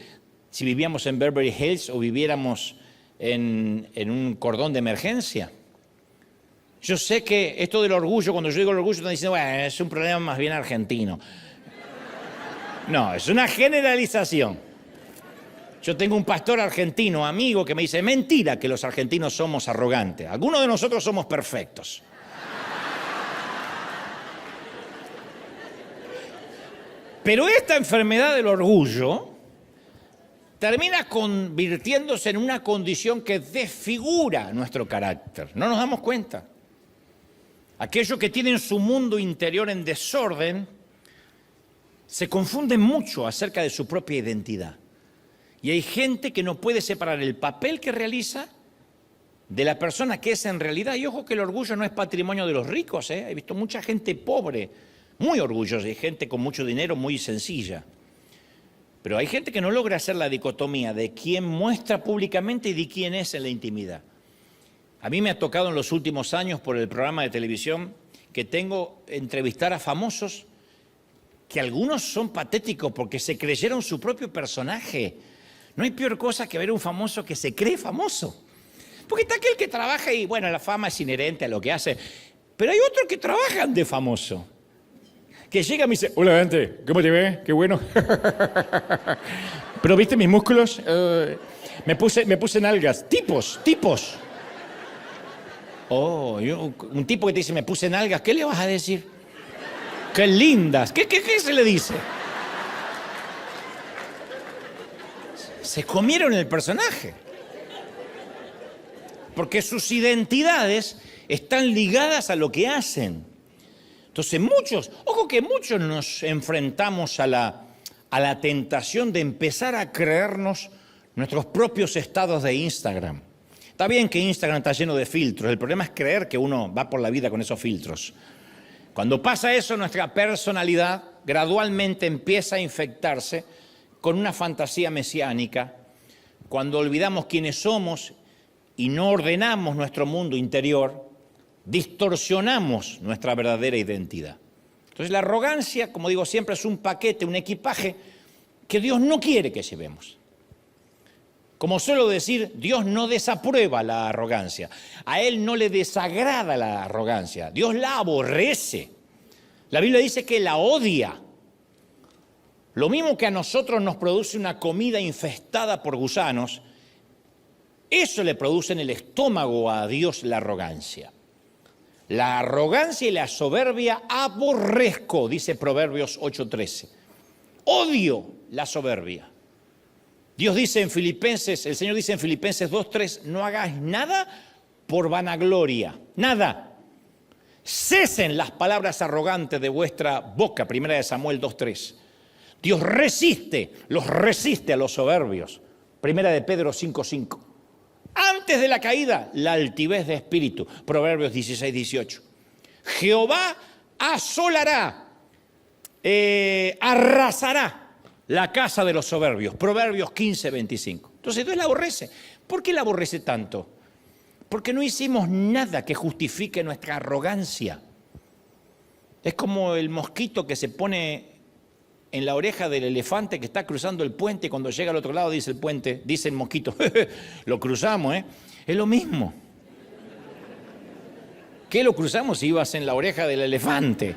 si vivíamos en Beverly Hills o viviéramos en un cordón de emergencia. Yo sé que esto del orgullo, cuando yo digo el orgullo, están diciendo, bueno, es un problema más bien argentino. No, es una generalización. Yo tengo un pastor argentino, amigo, que me dice, mentira que los argentinos somos arrogantes. Algunos de nosotros somos perfectos. Pero esta enfermedad del orgullo termina convirtiéndose en una condición que desfigura nuestro carácter. No nos damos cuenta. Aquellos que tienen su mundo interior en desorden se confunden mucho acerca de su propia identidad. Y hay gente que no puede separar el papel que realiza de la persona que es en realidad. Y ojo que el orgullo no es patrimonio de los ricos, ¿eh? He visto mucha gente pobre, muy orgullosa, y gente con mucho dinero, muy sencilla. Pero hay gente que no logra hacer la dicotomía de quién muestra públicamente y de quién es en la intimidad. A mí me ha tocado en los últimos años por el programa de televisión que tengo entrevistar a famosos que algunos son patéticos porque se creyeron su propio personaje. No hay peor cosa que ver a un famoso que se cree famoso. Porque está aquel que trabaja y, bueno, la fama es inherente a lo que hace. Pero hay otros que trabajan de famoso. Que llega y me dice, hola, gente, ¿cómo te ves? Qué bueno. ¿Pero viste mis músculos? Me puse nalgas. Tipos. Oh, un tipo que te dice, me puse nalgas, ¿qué le vas a decir? ¡Qué lindas! ¿Qué se le dice? Se comieron el personaje. Porque sus identidades están ligadas a lo que hacen. Entonces muchos nos enfrentamos a la tentación de empezar a creernos nuestros propios estados de Instagram. Está bien que Instagram está lleno de filtros, el problema es creer que uno va por la vida con esos filtros. Cuando pasa eso, nuestra personalidad gradualmente empieza a infectarse con una fantasía mesiánica. Cuando olvidamos quiénes somos y no ordenamos nuestro mundo interior, distorsionamos nuestra verdadera identidad. Entonces la arrogancia, como digo siempre, es un paquete, un equipaje que Dios no quiere que llevemos. Como suelo decir, Dios no desaprueba la arrogancia. A Él no le desagrada la arrogancia. Dios la aborrece. La Biblia dice que la odia. Lo mismo que a nosotros nos produce una comida infestada por gusanos, eso le produce en el estómago a Dios la arrogancia. La arrogancia y la soberbia aborrezco, dice Proverbios 8:13. Odio la soberbia. Dios dice en Filipenses, el Señor dice en Filipenses 2:3, no hagáis nada por vanagloria, nada. Cesen las palabras arrogantes de vuestra boca, 1 Samuel 2:3. Dios los resiste a los soberbios, 1 Pedro 5:5. Antes de la caída, la altivez de espíritu, Proverbios 16:18. Jehová asolará, arrasará la casa de los soberbios, Proverbios 15:25. Entonces Dios la aborrece. ¿Por qué la aborrece tanto? Porque no hicimos nada que justifique nuestra arrogancia. Es como el mosquito que se pone en la oreja del elefante que está cruzando el puente y cuando llega al otro lado dice el mosquito, lo cruzamos, ¿eh? Es lo mismo. ¿Qué lo cruzamos si ibas en la oreja del elefante?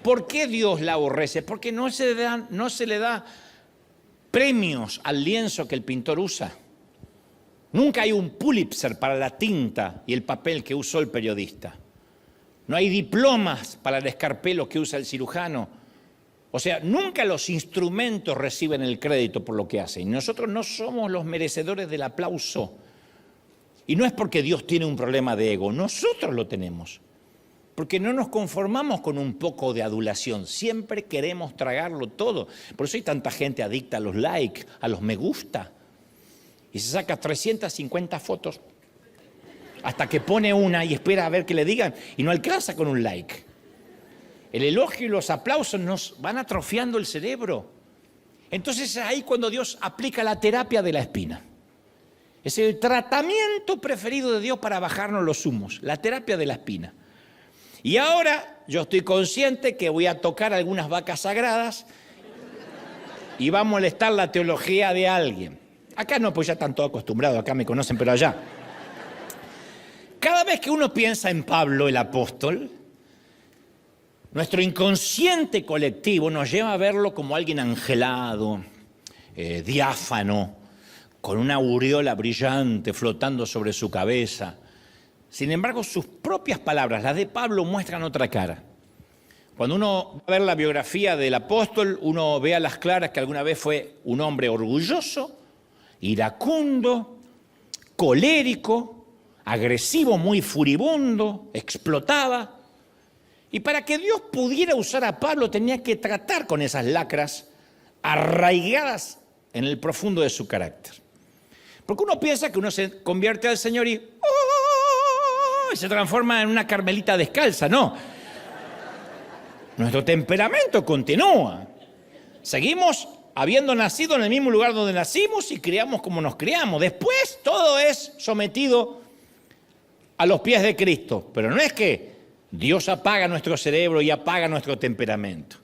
¿Por qué Dios la aborrece? Porque no se le da premios al lienzo que el pintor usa. Nunca hay un Pulitzer para la tinta y el papel que usó el periodista. No hay diplomas para el escarpelo que usa el cirujano. O sea, nunca los instrumentos reciben el crédito por lo que hacen. Nosotros no somos los merecedores del aplauso. Y no es porque Dios tiene un problema de ego, nosotros lo tenemos. Porque no nos conformamos con un poco de adulación, siempre queremos tragarlo todo. Por eso hay tanta gente adicta a los likes, a los me gusta. Y se saca 350 fotos hasta que pone una y espera a ver qué le digan y no alcanza con un like. El elogio y los aplausos nos van atrofiando el cerebro. Entonces es ahí cuando Dios aplica la terapia de la espina. Es el tratamiento preferido de Dios para bajarnos los humos, la terapia de la espina. Y ahora yo estoy consciente que voy a tocar algunas vacas sagradas y va a molestar la teología de alguien. Acá no, pues ya están todos acostumbrados, acá me conocen, pero allá. Cada vez que uno piensa en Pablo, el apóstol, nuestro inconsciente colectivo nos lleva a verlo como alguien angelado, diáfano, con una aureola brillante flotando sobre su cabeza. Sin embargo, sus propias palabras, las de Pablo, muestran otra cara. Cuando uno va a ver la biografía del apóstol, uno ve a las claras que alguna vez fue un hombre orgulloso, iracundo, colérico, agresivo, muy furibundo, explotaba. Y para que Dios pudiera usar a Pablo tenía que tratar con esas lacras arraigadas en el profundo de su carácter. Porque uno piensa que uno se convierte al Señor y se transforma en una carmelita descalza. No. Nuestro temperamento continúa. Seguimos habiendo nacido en el mismo lugar donde nacimos y criamos como nos criamos. Después todo es sometido a los pies de Cristo. Pero no es que Dios apaga nuestro cerebro y apaga nuestro temperamento.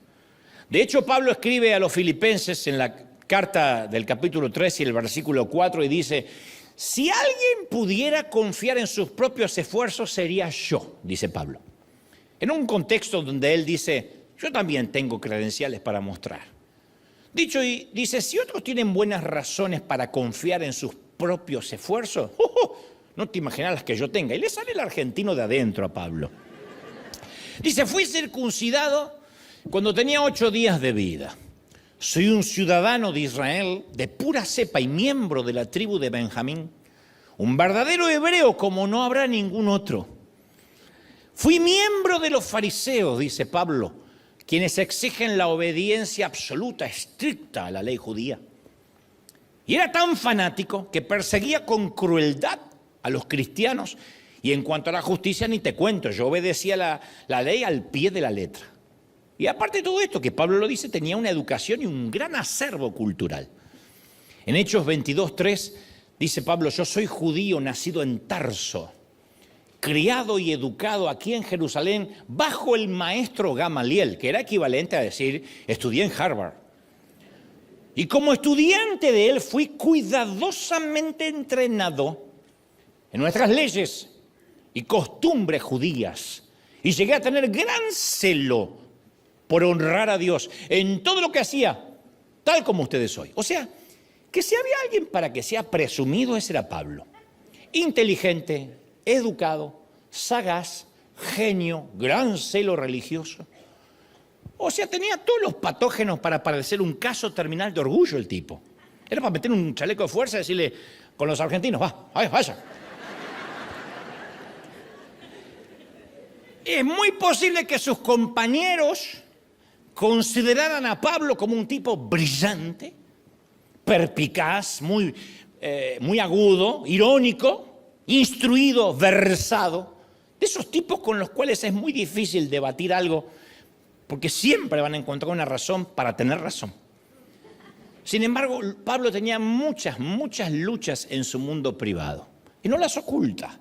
De hecho, Pablo escribe a los filipenses en la carta del capítulo 3 y el versículo 4 y dice: si alguien pudiera confiar en sus propios esfuerzos, sería yo, dice Pablo. En un contexto donde él dice: yo también tengo credenciales para mostrar. Dicho y dice: si otros tienen buenas razones para confiar en sus propios esfuerzos, no te imaginas las que yo tenga. Y le sale el argentino de adentro a Pablo. Dice: fui circuncidado cuando tenía 8 días de vida. Soy un ciudadano de Israel, de pura cepa y miembro de la tribu de Benjamín. Un verdadero hebreo como no habrá ningún otro. Fui miembro de los fariseos, dice Pablo, quienes exigen la obediencia absoluta, estricta a la ley judía. Y era tan fanático que perseguía con crueldad a los cristianos. Y en cuanto a la justicia, ni te cuento, yo obedecía la ley al pie de la letra. Y aparte de todo esto, que Pablo lo dice, tenía una educación y un gran acervo cultural. En Hechos 22:3 dice Pablo: yo soy judío, nacido en Tarso, criado y educado aquí en Jerusalén bajo el maestro Gamaliel, que era equivalente a decir: estudié en Harvard. Y como estudiante de él fui cuidadosamente entrenado en nuestras leyes y costumbres judías. Y llegué a tener gran celo por honrar a Dios en todo lo que hacía, tal como ustedes hoy. O sea, que si había alguien para que sea presumido, ese era Pablo. Inteligente, educado, sagaz, genio, gran celo religioso. O sea, tenía todos los patógenos para parecer un caso terminal de orgullo el tipo. Era para meter un chaleco de fuerza y decirle con los argentinos: vaya. Es muy posible que sus compañeros consideraran a Pablo como un tipo brillante, perspicaz, muy agudo, irónico, instruido, versado. De esos tipos con los cuales es muy difícil debatir algo, porque siempre van a encontrar una razón para tener razón. Sin embargo, Pablo tenía muchas luchas en su mundo privado y no las oculta.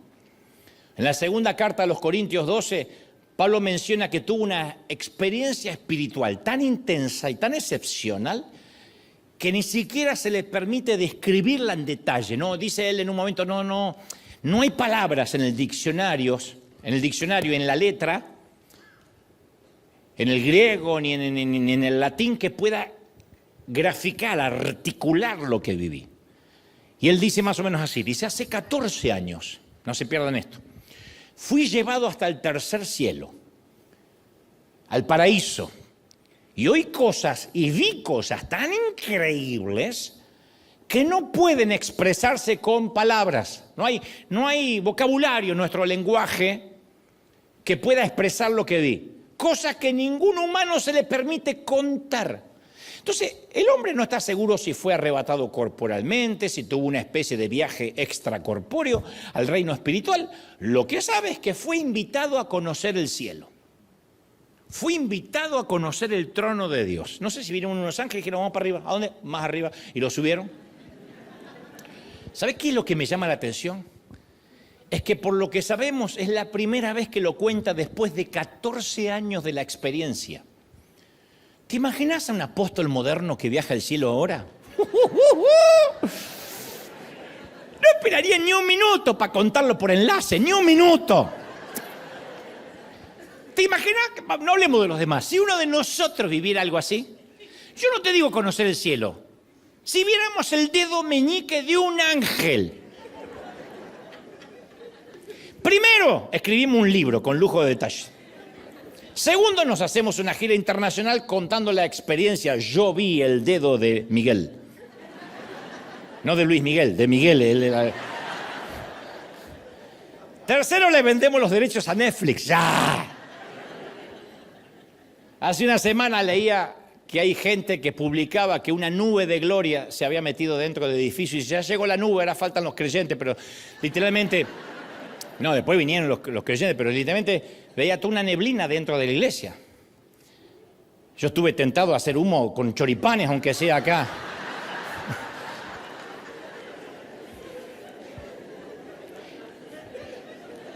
En la segunda carta a los Corintios 12, Pablo menciona que tuvo una experiencia espiritual tan intensa y tan excepcional que ni siquiera se le permite describirla en detalle, ¿no? Dice él en un momento: no hay palabras en el diccionario, en la letra, en el griego ni en el latín que pueda graficar, articular lo que viví. Y él dice más o menos así, dice: hace 14 años, no se pierdan esto, fui llevado hasta el tercer cielo, al paraíso, y oí cosas y vi cosas tan increíbles que no pueden expresarse con palabras. No hay vocabulario en nuestro lenguaje que pueda expresar lo que vi. Cosas que ningún humano se le permite contar. Entonces, el hombre no está seguro si fue arrebatado corporalmente, si tuvo una especie de viaje extracorpóreo al reino espiritual. Lo que sabe es que fue invitado a conocer el cielo. Fue invitado a conocer el trono de Dios. No sé si vinieron unos ángeles y dijeron: vamos para arriba. ¿A dónde? Más arriba. Y lo subieron. ¿Sabe qué es lo que me llama la atención? Es que por lo que sabemos es la primera vez que lo cuenta después de 14 años de la experiencia. ¿Te imaginas a un apóstol moderno que viaja al cielo ahora? No esperaría ni un minuto para contarlo por enlace, ni un minuto. ¿Te imaginas? No hablemos de los demás. Si uno de nosotros viviera algo así, yo no te digo conocer el cielo. Si viéramos el dedo meñique de un ángel. Primero, escribimos un libro con lujo de detalle. Segundo, nos hacemos una gira internacional contando la experiencia. Yo vi el dedo de Miguel. No de Luis Miguel, de Miguel. Tercero, le vendemos los derechos a Netflix. ¡Ya! Hace una semana leía que hay gente que publicaba que una nube de gloria se había metido dentro del edificio y ya llegó la nube, ahora faltan los creyentes, pero literalmente... No, después vinieron los creyentes, pero literalmente veía toda una neblina dentro de la iglesia. Yo estuve tentado a hacer humo con choripanes, aunque sea acá.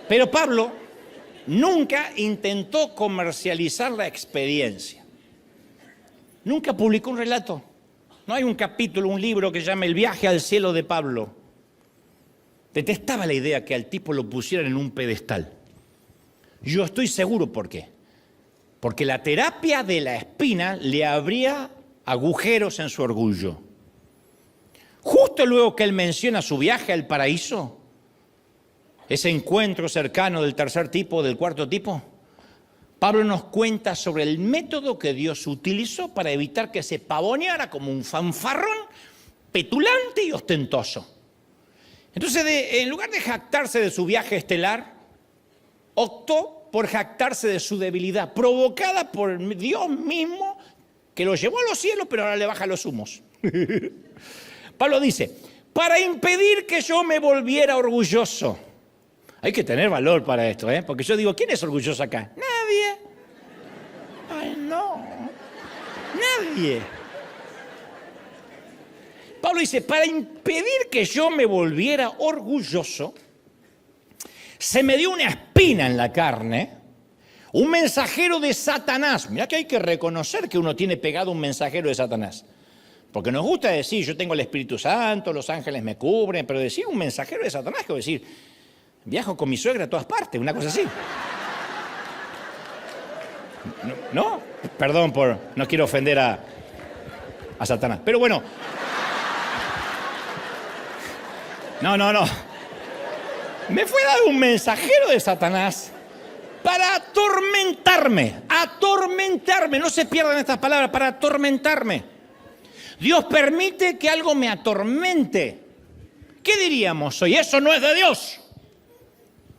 Pero Pablo nunca intentó comercializar la experiencia. Nunca publicó un relato. No hay un capítulo, un libro que se llame El viaje al cielo de Pablo. Detestaba la idea que al tipo lo pusieran en un pedestal. Yo estoy seguro por qué. Porque la terapia de la espina le abría agujeros en su orgullo. Justo luego que él menciona su viaje al paraíso, ese encuentro cercano del tercer tipo, del cuarto tipo, Pablo nos cuenta sobre el método que Dios utilizó para evitar que se pavoneara como un fanfarrón petulante y ostentoso. Entonces, en lugar de jactarse de su viaje estelar, optó por jactarse de su debilidad, provocada por Dios mismo, que lo llevó a los cielos, pero ahora le baja los humos. Pablo dice, para impedir que yo me volviera orgulloso. Hay que tener valor para esto, porque yo digo, ¿quién es orgulloso acá? Nadie. Ay, no. Nadie. Pablo dice, para impedir que yo me volviera orgulloso, se me dio una espina en la carne, un mensajero de Satanás. Mirá que hay que reconocer que uno tiene pegado un mensajero de Satanás. Porque nos gusta decir, yo tengo el Espíritu Santo, los ángeles me cubren, pero decir un mensajero de Satanás, que decir, viajo con mi suegra a todas partes, una cosa así. ¿No? Perdón no quiero ofender a Satanás. Pero bueno. No. Me fue dado un mensajero de Satanás para atormentarme. No se pierdan estas palabras, para atormentarme. Dios permite que algo me atormente. ¿Qué diríamos hoy? Eso no es de Dios.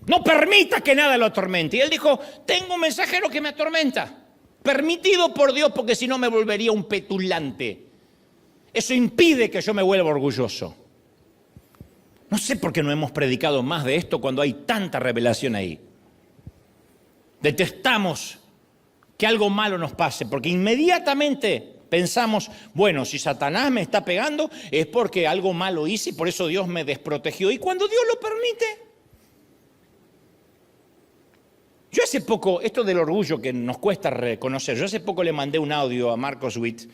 No permita que nada lo atormente. Y él dijo, tengo un mensajero que me atormenta. Permitido por Dios, porque si no me volvería un petulante. Eso impide que yo me vuelva orgulloso. No sé por qué no hemos predicado más de esto cuando hay tanta revelación ahí. Detestamos que algo malo nos pase, porque inmediatamente pensamos, bueno, si Satanás me está pegando es porque algo malo hice y por eso Dios me desprotegió. Y cuando Dios lo permite... Yo hace poco, esto del orgullo que nos cuesta reconocer, yo hace poco le mandé un audio a Marcos Witt,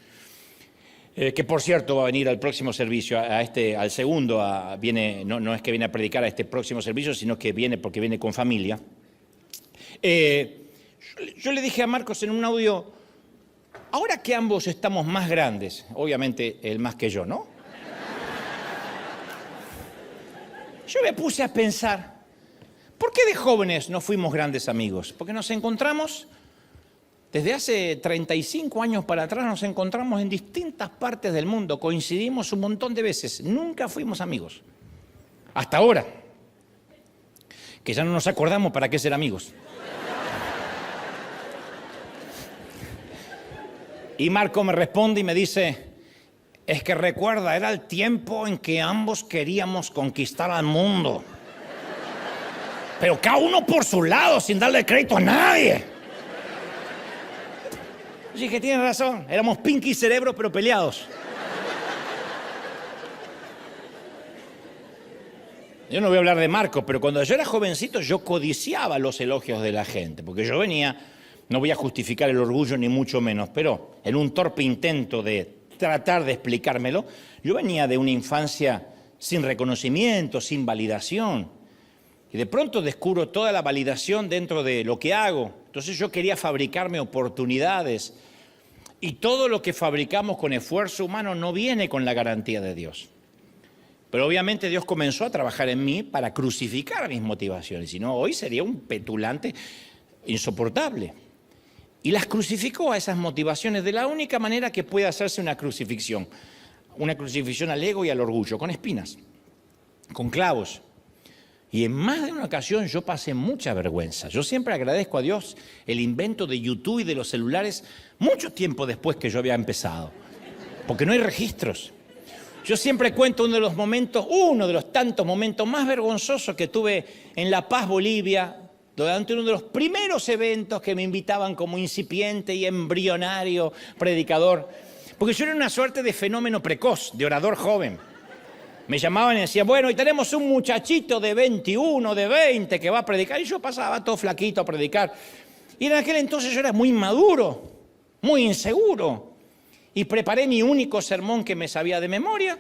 que por cierto va a venir al próximo servicio, al segundo, no es que viene a predicar a este próximo servicio, sino que viene porque viene con familia. Yo le dije a Marcos en un audio, ahora que ambos estamos más grandes, obviamente él más que yo, ¿no? Yo me puse a pensar, ¿por qué de jóvenes no fuimos grandes amigos? Porque nos encontramos, desde hace 35 años para atrás, nos encontramos en distintas partes del mundo, coincidimos un montón de veces, nunca fuimos amigos. Hasta ahora, que ya no nos acordamos para qué ser amigos. Y Marco me responde y me dice, es que recuerda, era el tiempo en que ambos queríamos conquistar al mundo. Pero cada uno por su lado, sin darle crédito a nadie. Yo dije, tienes razón, éramos Pinky y Cerebro, pero peleados. Yo no voy a hablar de Marcos, pero cuando yo era jovencito yo codiciaba los elogios de la gente, porque yo venía, no voy a justificar el orgullo ni mucho menos, pero en un torpe intento de tratar de explicármelo, yo venía de una infancia sin reconocimiento, sin validación. Y de pronto descubro toda la validación dentro de lo que hago. Entonces yo quería fabricarme oportunidades. Y todo lo que fabricamos con esfuerzo humano no viene con la garantía de Dios. Pero obviamente Dios comenzó a trabajar en mí para crucificar mis motivaciones. Si no, hoy sería un petulante insoportable. Y las crucificó a esas motivaciones de la única manera que puede hacerse una crucifixión. Una crucifixión al ego y al orgullo, con espinas, con clavos. Y en más de una ocasión yo pasé mucha vergüenza. Yo siempre agradezco a Dios el invento de YouTube y de los celulares mucho tiempo después que yo había empezado. Porque no hay registros. Yo siempre cuento uno de los tantos momentos más vergonzosos que tuve en La Paz, Bolivia, durante uno de los primeros eventos que me invitaban como incipiente y embrionario predicador. Porque yo era una suerte de fenómeno precoz, de orador joven. Me llamaban y decían, bueno, y tenemos un muchachito de 21, de 20 que va a predicar. Y yo pasaba todo flaquito a predicar. Y en aquel entonces yo era muy inmaduro, muy inseguro. y preparé mi único sermón que me sabía de memoria.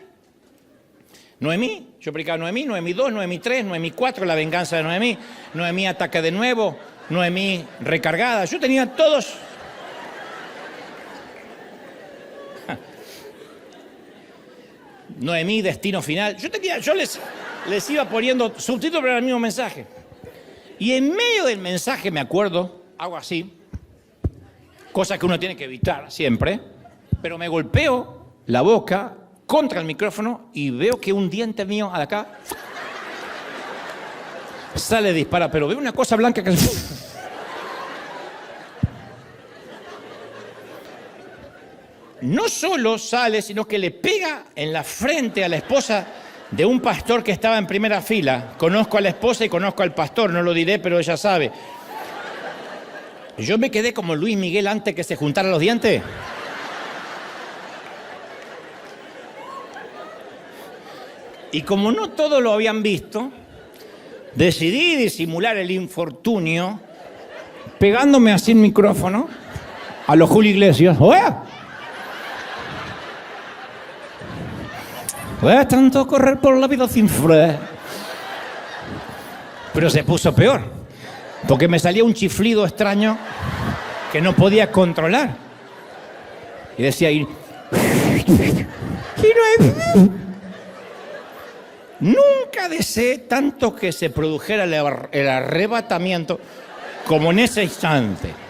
Noemí, yo predicaba Noemí, Noemí 2, Noemí 3, Noemí 4, la venganza de Noemí, Noemí ataca de nuevo, Noemí recargada. Yo tenía todos. Noemí, destino final. Yo les iba poniendo subtítulos para el mismo mensaje. Y en medio del mensaje me acuerdo, hago así, cosa que uno tiene que evitar siempre, pero me golpeo la boca contra el micrófono y veo que un diente mío de acá sale dispara, pero veo una cosa blanca que... No solo sale, sino que le pega en la frente a la esposa de un pastor que estaba en primera fila. Conozco a la esposa y conozco al pastor, no lo diré, pero ella sabe. Yo me quedé como Luis Miguel antes que se juntaran los dientes. Y como no todos lo habían visto, decidí disimular el infortunio pegándome así el micrófono a los Julio Iglesias. Es tanto correr por la vida sin fre. Pero se puso peor, porque me salía un chiflido extraño que no podía controlar. Y decía, nunca deseé tanto que se produjera el arrebatamiento como en ese instante.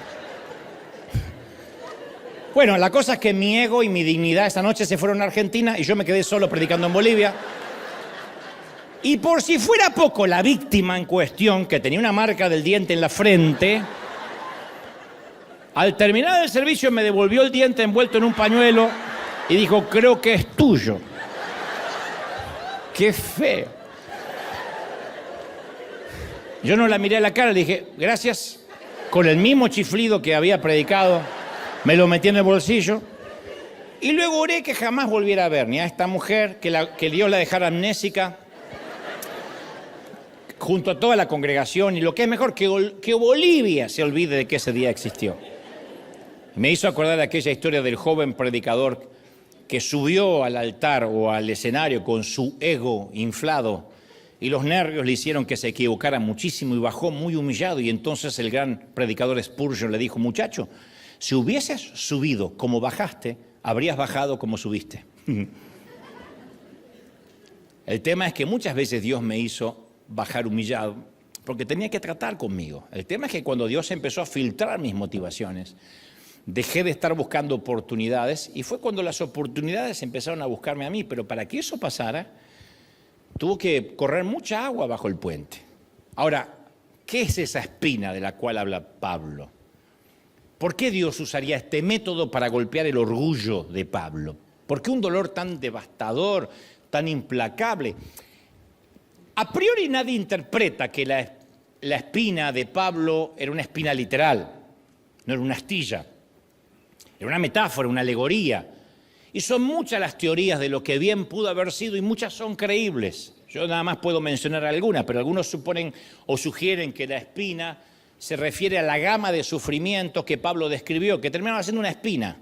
Bueno, la cosa es que mi ego y mi dignidad esa noche se fueron a Argentina y yo me quedé solo predicando en Bolivia. Y por si fuera poco, la víctima en cuestión, que tenía una marca del diente en la frente, al terminar el servicio me devolvió el diente envuelto en un pañuelo y dijo, creo que es tuyo. ¡Qué feo! Yo no la miré a la cara, le dije, gracias, con el mismo chiflido que había predicado. Me lo metí en el bolsillo y luego oré que jamás volviera a ver ni a esta mujer, que Dios la dejara amnésica junto a toda la congregación y lo que es mejor, que Bolivia se olvide de que ese día existió. Me hizo acordar de aquella historia del joven predicador que subió al altar o al escenario con su ego inflado y los nervios le hicieron que se equivocara muchísimo y bajó muy humillado y entonces el gran predicador Spurgeon le dijo, muchacho, si hubieses subido como bajaste, habrías bajado como subiste. El tema es que muchas veces Dios me hizo bajar humillado porque tenía que tratar conmigo. El tema es que cuando Dios empezó a filtrar mis motivaciones, dejé de estar buscando oportunidades y fue cuando las oportunidades empezaron a buscarme a mí. Pero para que eso pasara, tuvo que correr mucha agua bajo el puente. Ahora, ¿qué es esa espina de la cual habla Pablo? ¿Por qué Dios usaría este método para golpear el orgullo de Pablo? ¿Por qué un dolor tan devastador, tan implacable? A priori nadie interpreta que la espina de Pablo era una espina literal, no era una astilla. Era una metáfora, una alegoría. Y son muchas las teorías de lo que bien pudo haber sido y muchas son creíbles. Yo nada más puedo mencionar algunas, pero algunos suponen o sugieren que la espina se refiere a la gama de sufrimientos que Pablo describió, que terminaba siendo una espina.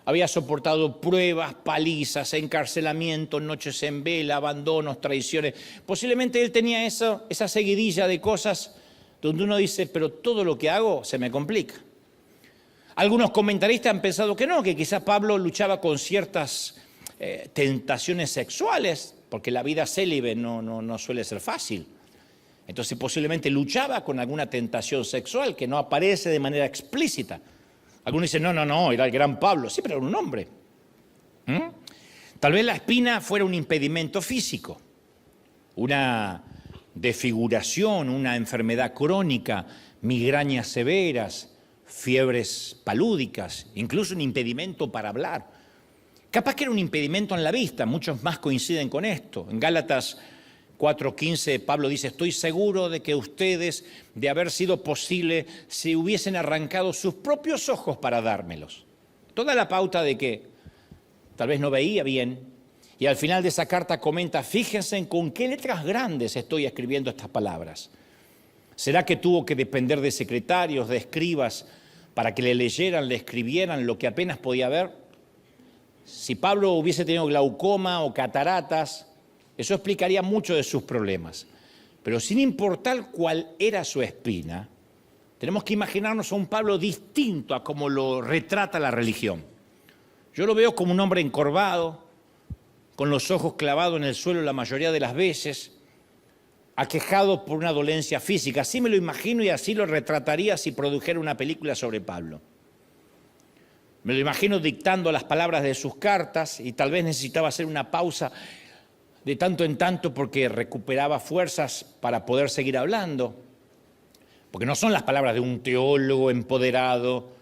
Había soportado pruebas, palizas, encarcelamientos, noches en vela, abandonos, traiciones. Posiblemente él tenía esa seguidilla de cosas donde uno dice, pero todo lo que hago se me complica. Algunos comentaristas han pensado que no, que quizás Pablo luchaba con ciertas tentaciones sexuales, porque la vida célibe no suele ser fácil. Entonces posiblemente luchaba con alguna tentación sexual que no aparece de manera explícita. Algunos dicen, no, era el gran Pablo. Sí, pero era un hombre. Tal vez la espina fuera un impedimento físico, una desfiguración, una enfermedad crónica, migrañas severas, fiebres palúdicas, incluso un impedimento para hablar. Capaz que era un impedimento en la vista, muchos más coinciden con esto. En Gálatas 4:15 Pablo dice, estoy seguro de que ustedes, de haber sido posible, se hubiesen arrancado sus propios ojos para dármelos. Toda la pauta de que tal vez no veía bien. Y al final de esa carta comenta, fíjense en con qué letras grandes estoy escribiendo estas palabras. ¿Será que tuvo que depender de secretarios, de escribas, para que le leyeran, le escribieran lo que apenas podía ver? Si Pablo hubiese tenido glaucoma o cataratas, eso explicaría mucho de sus problemas. Pero sin importar cuál era su espina, tenemos que imaginarnos a un Pablo distinto a como lo retrata la religión. Yo lo veo como un hombre encorvado, con los ojos clavados en el suelo la mayoría de las veces, aquejado por una dolencia física. Así me lo imagino y así lo retrataría si produjera una película sobre Pablo. Me lo imagino dictando las palabras de sus cartas y tal vez necesitaba hacer una pausa de tanto en tanto porque recuperaba fuerzas para poder seguir hablando. Porque no son las palabras de un teólogo empoderado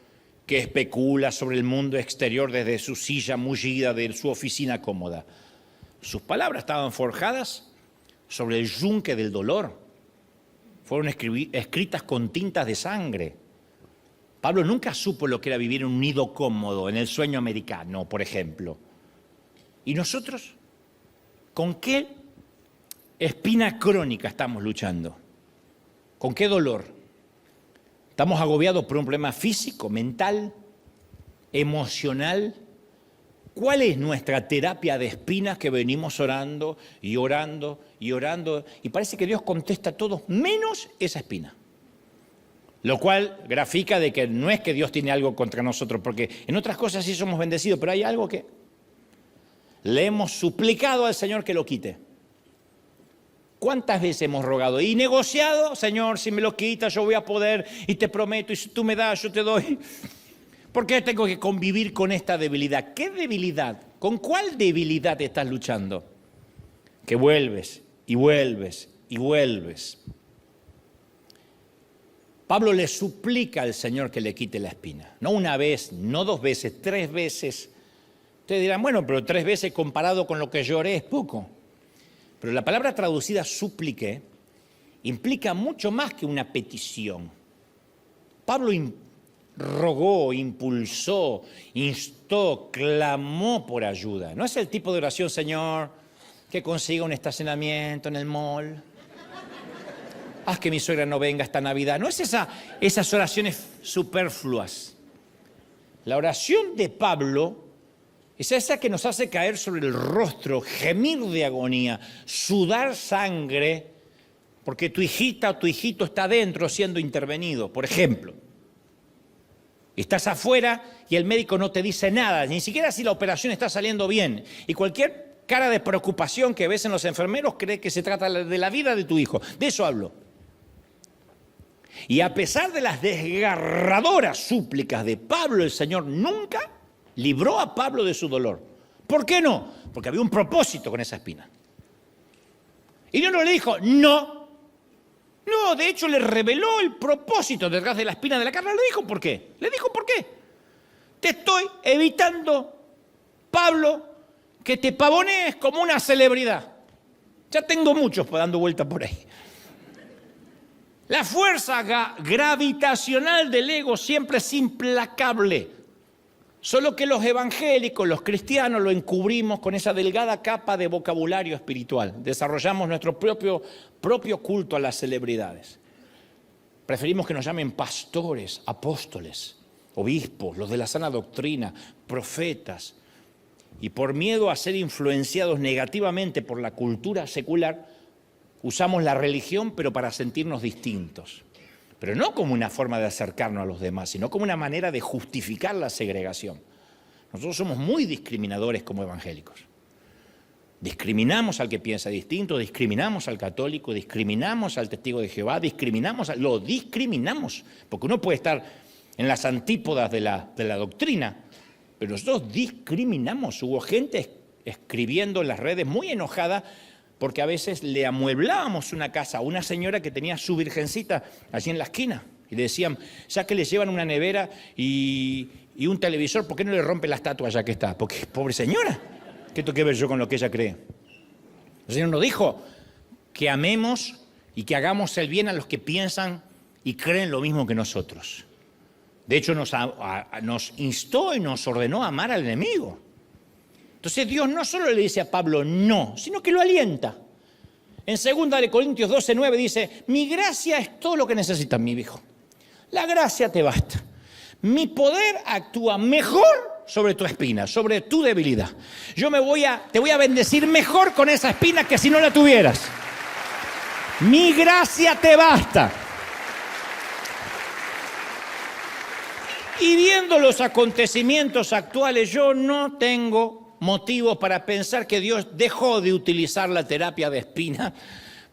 que especula sobre el mundo exterior desde su silla mullida de su oficina cómoda. Sus palabras estaban forjadas sobre el yunque del dolor. Fueron escritas con tintas de sangre. Pablo nunca supo lo que era vivir en un nido cómodo, en el sueño americano, por ejemplo. ¿Y nosotros? ¿Con qué espina crónica estamos luchando? ¿Con qué dolor? ¿Estamos agobiados por un problema físico, mental, emocional? ¿Cuál es nuestra terapia de espinas que venimos orando y orando y orando? Y parece que Dios contesta a todos menos esa espina. Lo cual grafica de que no es que Dios tiene algo contra nosotros, porque en otras cosas sí somos bendecidos, pero hay algo que le hemos suplicado al Señor que lo quite. ¿Cuántas veces hemos rogado y negociado? Señor, si me lo quitas yo voy a poder y te prometo, y si tú me das yo te doy. ¿Por qué tengo que convivir con esta debilidad? ¿Qué debilidad? ¿Con cuál debilidad estás luchando? Que vuelves y vuelves y vuelves. Pablo le suplica al Señor que le quite la espina. No una vez, no 2 veces, 3 veces. Ustedes dirán, bueno, pero 3 veces comparado con lo que lloré es poco. Pero la palabra traducida súplique implica mucho más que una petición. Pablo rogó, impulsó, instó, clamó por ayuda. No es el tipo de oración, Señor, que consiga un estacionamiento en el mall. Haz que mi suegra no venga esta Navidad. No es esas oraciones superfluas. La oración de Pablo es esa que nos hace caer sobre el rostro, gemir de agonía, sudar sangre, porque tu hijita o tu hijito está adentro siendo intervenido. Por ejemplo, estás afuera y el médico no te dice nada, ni siquiera si la operación está saliendo bien. Y cualquier cara de preocupación que ves en los enfermeros cree que se trata de la vida de tu hijo. De eso hablo. Y a pesar de las desgarradoras súplicas de Pablo, el Señor nunca libró a Pablo de su dolor. ¿Por qué no? Porque había un propósito con esa espina. Y Dios no le dijo, no. No, de hecho le reveló el propósito detrás de la espina de la carne. Le dijo por qué. Le dijo por qué. Te estoy evitando, Pablo, que te pavonees como una celebridad. Ya tengo muchos dando vuelta por ahí. La fuerza gravitacional del ego siempre es implacable. Solo que los evangélicos, los cristianos, lo encubrimos con esa delgada capa de vocabulario espiritual. Desarrollamos nuestro propio culto a las celebridades. Preferimos que nos llamen pastores, apóstoles, obispos, los de la sana doctrina, profetas. Y por miedo a ser influenciados negativamente por la cultura secular, usamos la religión, pero para sentirnos distintos. Pero no como una forma de acercarnos a los demás, sino como una manera de justificar la segregación. Nosotros somos muy discriminadores como evangélicos. Discriminamos al que piensa distinto, discriminamos al católico, discriminamos al testigo de Jehová, lo discriminamos. Porque uno puede estar en las antípodas de la doctrina, pero nosotros discriminamos. Hubo gente escribiendo en las redes muy enojada porque a veces le amueblábamos una casa a una señora que tenía su virgencita allí en la esquina. Y le decían, ya que le llevan una nevera y un televisor, ¿por qué no le rompe la estatua ya que está? Porque, pobre señora, ¿qué tengo que ver yo con lo que ella cree? El Señor nos dijo que amemos y que hagamos el bien a los que piensan y creen lo mismo que nosotros. De hecho, nos instó y nos ordenó a amar al enemigo. Entonces Dios no solo le dice a Pablo no, sino que lo alienta. En 2 Corintios 12:9 dice, mi gracia es todo lo que necesitas, mi hijo. La gracia te basta. Mi poder actúa mejor sobre tu espina, sobre tu debilidad. Te voy a bendecir mejor con esa espina que si no la tuvieras. Mi gracia te basta. Y viendo los acontecimientos actuales, yo no tengo motivos para pensar que Dios dejó de utilizar la terapia de espina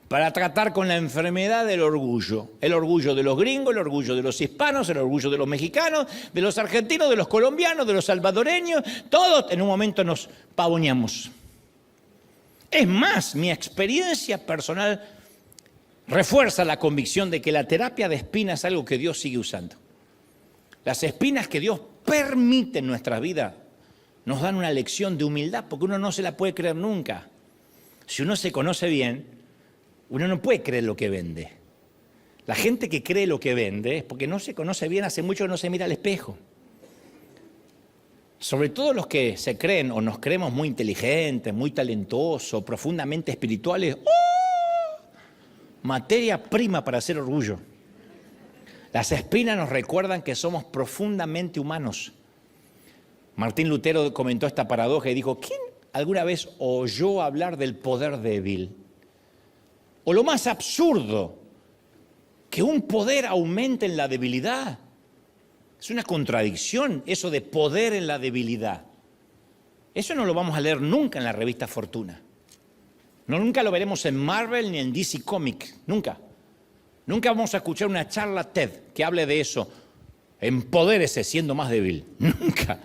para tratar con la enfermedad del orgullo. El orgullo de los gringos, el orgullo de los hispanos, el orgullo de los mexicanos, de los argentinos, de los colombianos, de los salvadoreños. Todos en un momento nos pavoneamos. Es más, mi experiencia personal refuerza la convicción de que la terapia de espina es algo que Dios sigue usando. Las espinas que Dios permite en nuestra vida nos dan una lección de humildad, porque uno no se la puede creer nunca. Si uno se conoce bien, uno no puede creer lo que vende. La gente que cree lo que vende es porque no se conoce bien, hace mucho que no se mira al espejo. Sobre todo los que se creen o nos creemos muy inteligentes, muy talentosos, profundamente espirituales. ¡Oh! Materia prima para hacer orgullo. Las espinas nos recuerdan que somos profundamente humanos. Martín Lutero comentó esta paradoja y dijo, ¿quién alguna vez oyó hablar del poder débil? O lo más absurdo, que un poder aumente en la debilidad. Es una contradicción eso de poder en la debilidad. Eso no lo vamos a leer nunca en la revista Fortuna. Nunca lo veremos en Marvel ni en DC Comics, nunca. Nunca vamos a escuchar una charla TED que hable de eso. Empodérese siendo más débil. Nunca.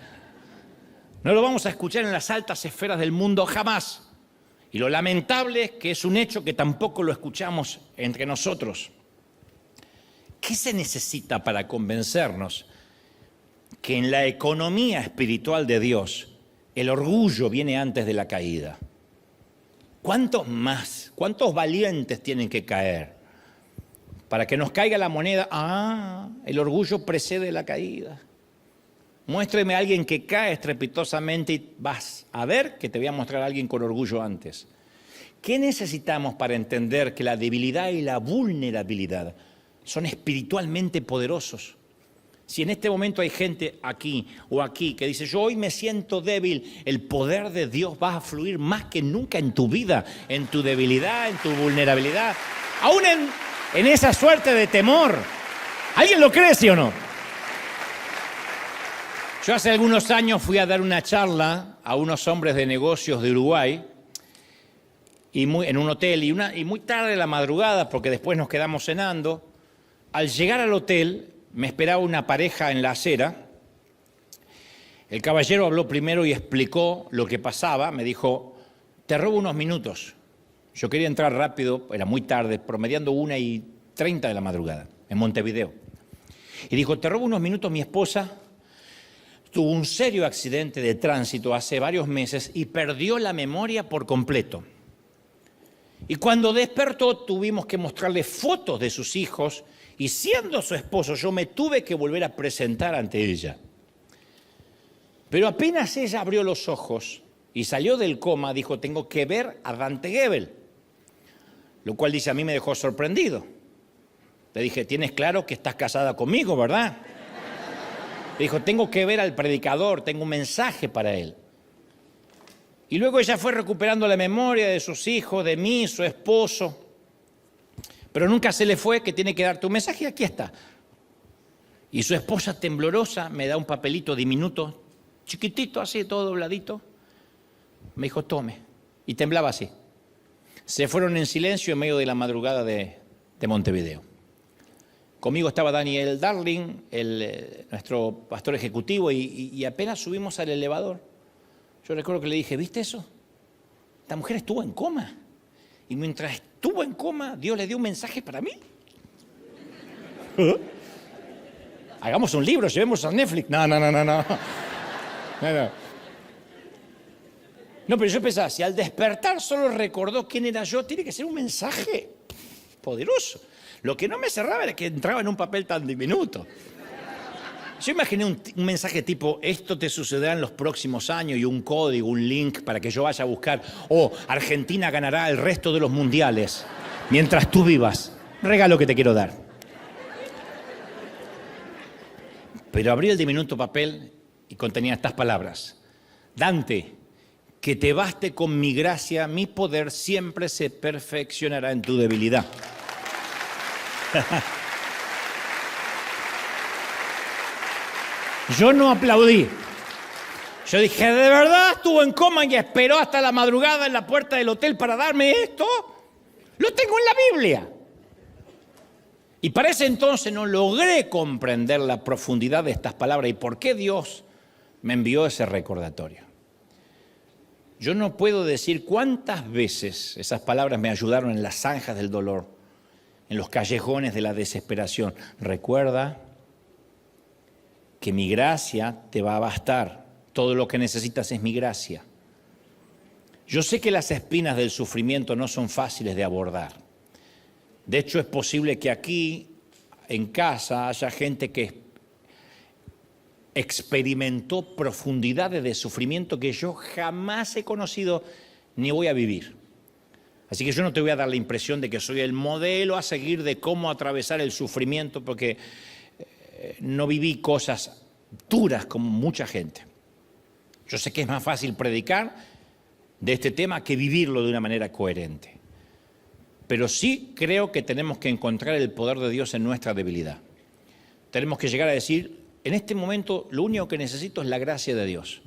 No lo vamos a escuchar en las altas esferas del mundo jamás. Y lo lamentable es que es un hecho que tampoco lo escuchamos entre nosotros. ¿Qué se necesita para convencernos que en la economía espiritual de Dios el orgullo viene antes de la caída? ¿Cuántos más? ¿Cuántos valientes tienen que caer para que nos caiga la moneda? El orgullo precede la caída. Muéstreme a alguien que cae estrepitosamente y vas a ver que te voy a mostrar a alguien con orgullo antes. ¿Qué necesitamos para entender que la debilidad y la vulnerabilidad son espiritualmente poderosos? Si en este momento hay gente aquí o aquí que dice, yo hoy me siento débil, el poder de Dios va a fluir más que nunca en tu vida, en tu debilidad, en tu vulnerabilidad, aún en esa suerte de temor. ¿Alguien lo cree, sí o no? Yo hace algunos años fui a dar una charla a unos hombres de negocios de Uruguay en un hotel y muy tarde de la madrugada, porque después nos quedamos cenando. Al llegar al hotel me esperaba una pareja en la acera. El caballero habló primero y explicó lo que pasaba. Me dijo, te robo unos minutos. Yo quería entrar rápido, era muy tarde, promediando 1:30 de la madrugada, en Montevideo. Y dijo, te robo unos minutos, mi esposa tuvo un serio accidente de tránsito hace varios meses y perdió la memoria por completo. Y cuando despertó tuvimos que mostrarle fotos de sus hijos y siendo su esposo yo me tuve que volver a presentar ante ella. Pero apenas ella abrió los ojos y salió del coma, dijo, tengo que ver a Dante Gebel. Lo cual dice, a mí me dejó sorprendido. Le dije, tienes claro que estás casada conmigo, ¿verdad? Le dijo, tengo que ver al predicador, tengo un mensaje para él. Y luego ella fue recuperando la memoria de sus hijos, de mí, su esposo. Pero nunca se le fue que tiene que darte un mensaje y aquí está. Y su esposa temblorosa me da un papelito diminuto, chiquitito así, todo dobladito. Me dijo, tome. Y temblaba así. Se fueron en silencio en medio de la madrugada de Montevideo. Conmigo estaba Daniel Darling, nuestro pastor ejecutivo, y apenas subimos al elevador. Yo recuerdo que le dije, ¿viste eso? Esta mujer estuvo en coma. Y mientras estuvo en coma, Dios le dio un mensaje para mí. Hagamos un libro, llevemos a Netflix. No. No, pero yo pensaba, si al despertar solo recordó quién era yo, tiene que ser un mensaje poderoso. Lo que no me cerraba era que entraba en un papel tan diminuto. Yo imaginé un mensaje tipo, esto te sucederá en los próximos años, y un código, un link para que yo vaya a buscar, Argentina ganará el resto de los mundiales mientras tú vivas. Regalo que te quiero dar. Pero abrí el diminuto papel y contenía estas palabras: Dante, que te baste con mi gracia, mi poder siempre se perfeccionará en tu debilidad. Yo no aplaudí. Yo dije, ¿de verdad estuvo en coma y esperó hasta la madrugada en la puerta del hotel para darme esto? Lo tengo en la Biblia. Y para ese entonces no logré comprender la profundidad de estas palabras y por qué Dios me envió ese recordatorio. Yo no puedo decir cuántas veces esas palabras me ayudaron en las zanjas del dolor, en los callejones de la desesperación. Recuerda que mi gracia te va a bastar. Todo lo que necesitas es mi gracia. Yo sé que las espinas del sufrimiento no son fáciles de abordar. De hecho, es posible que aquí, en casa, haya gente que experimentó profundidades de sufrimiento que yo jamás he conocido ni voy a vivir. Así que yo no te voy a dar la impresión de que soy el modelo a seguir de cómo atravesar el sufrimiento, porque no viví cosas duras como mucha gente. Yo sé que es más fácil predicar de este tema que vivirlo de una manera coherente. Pero sí creo que tenemos que encontrar el poder de Dios en nuestra debilidad. Tenemos que llegar a decir, en este momento lo único que necesito es la gracia de Dios.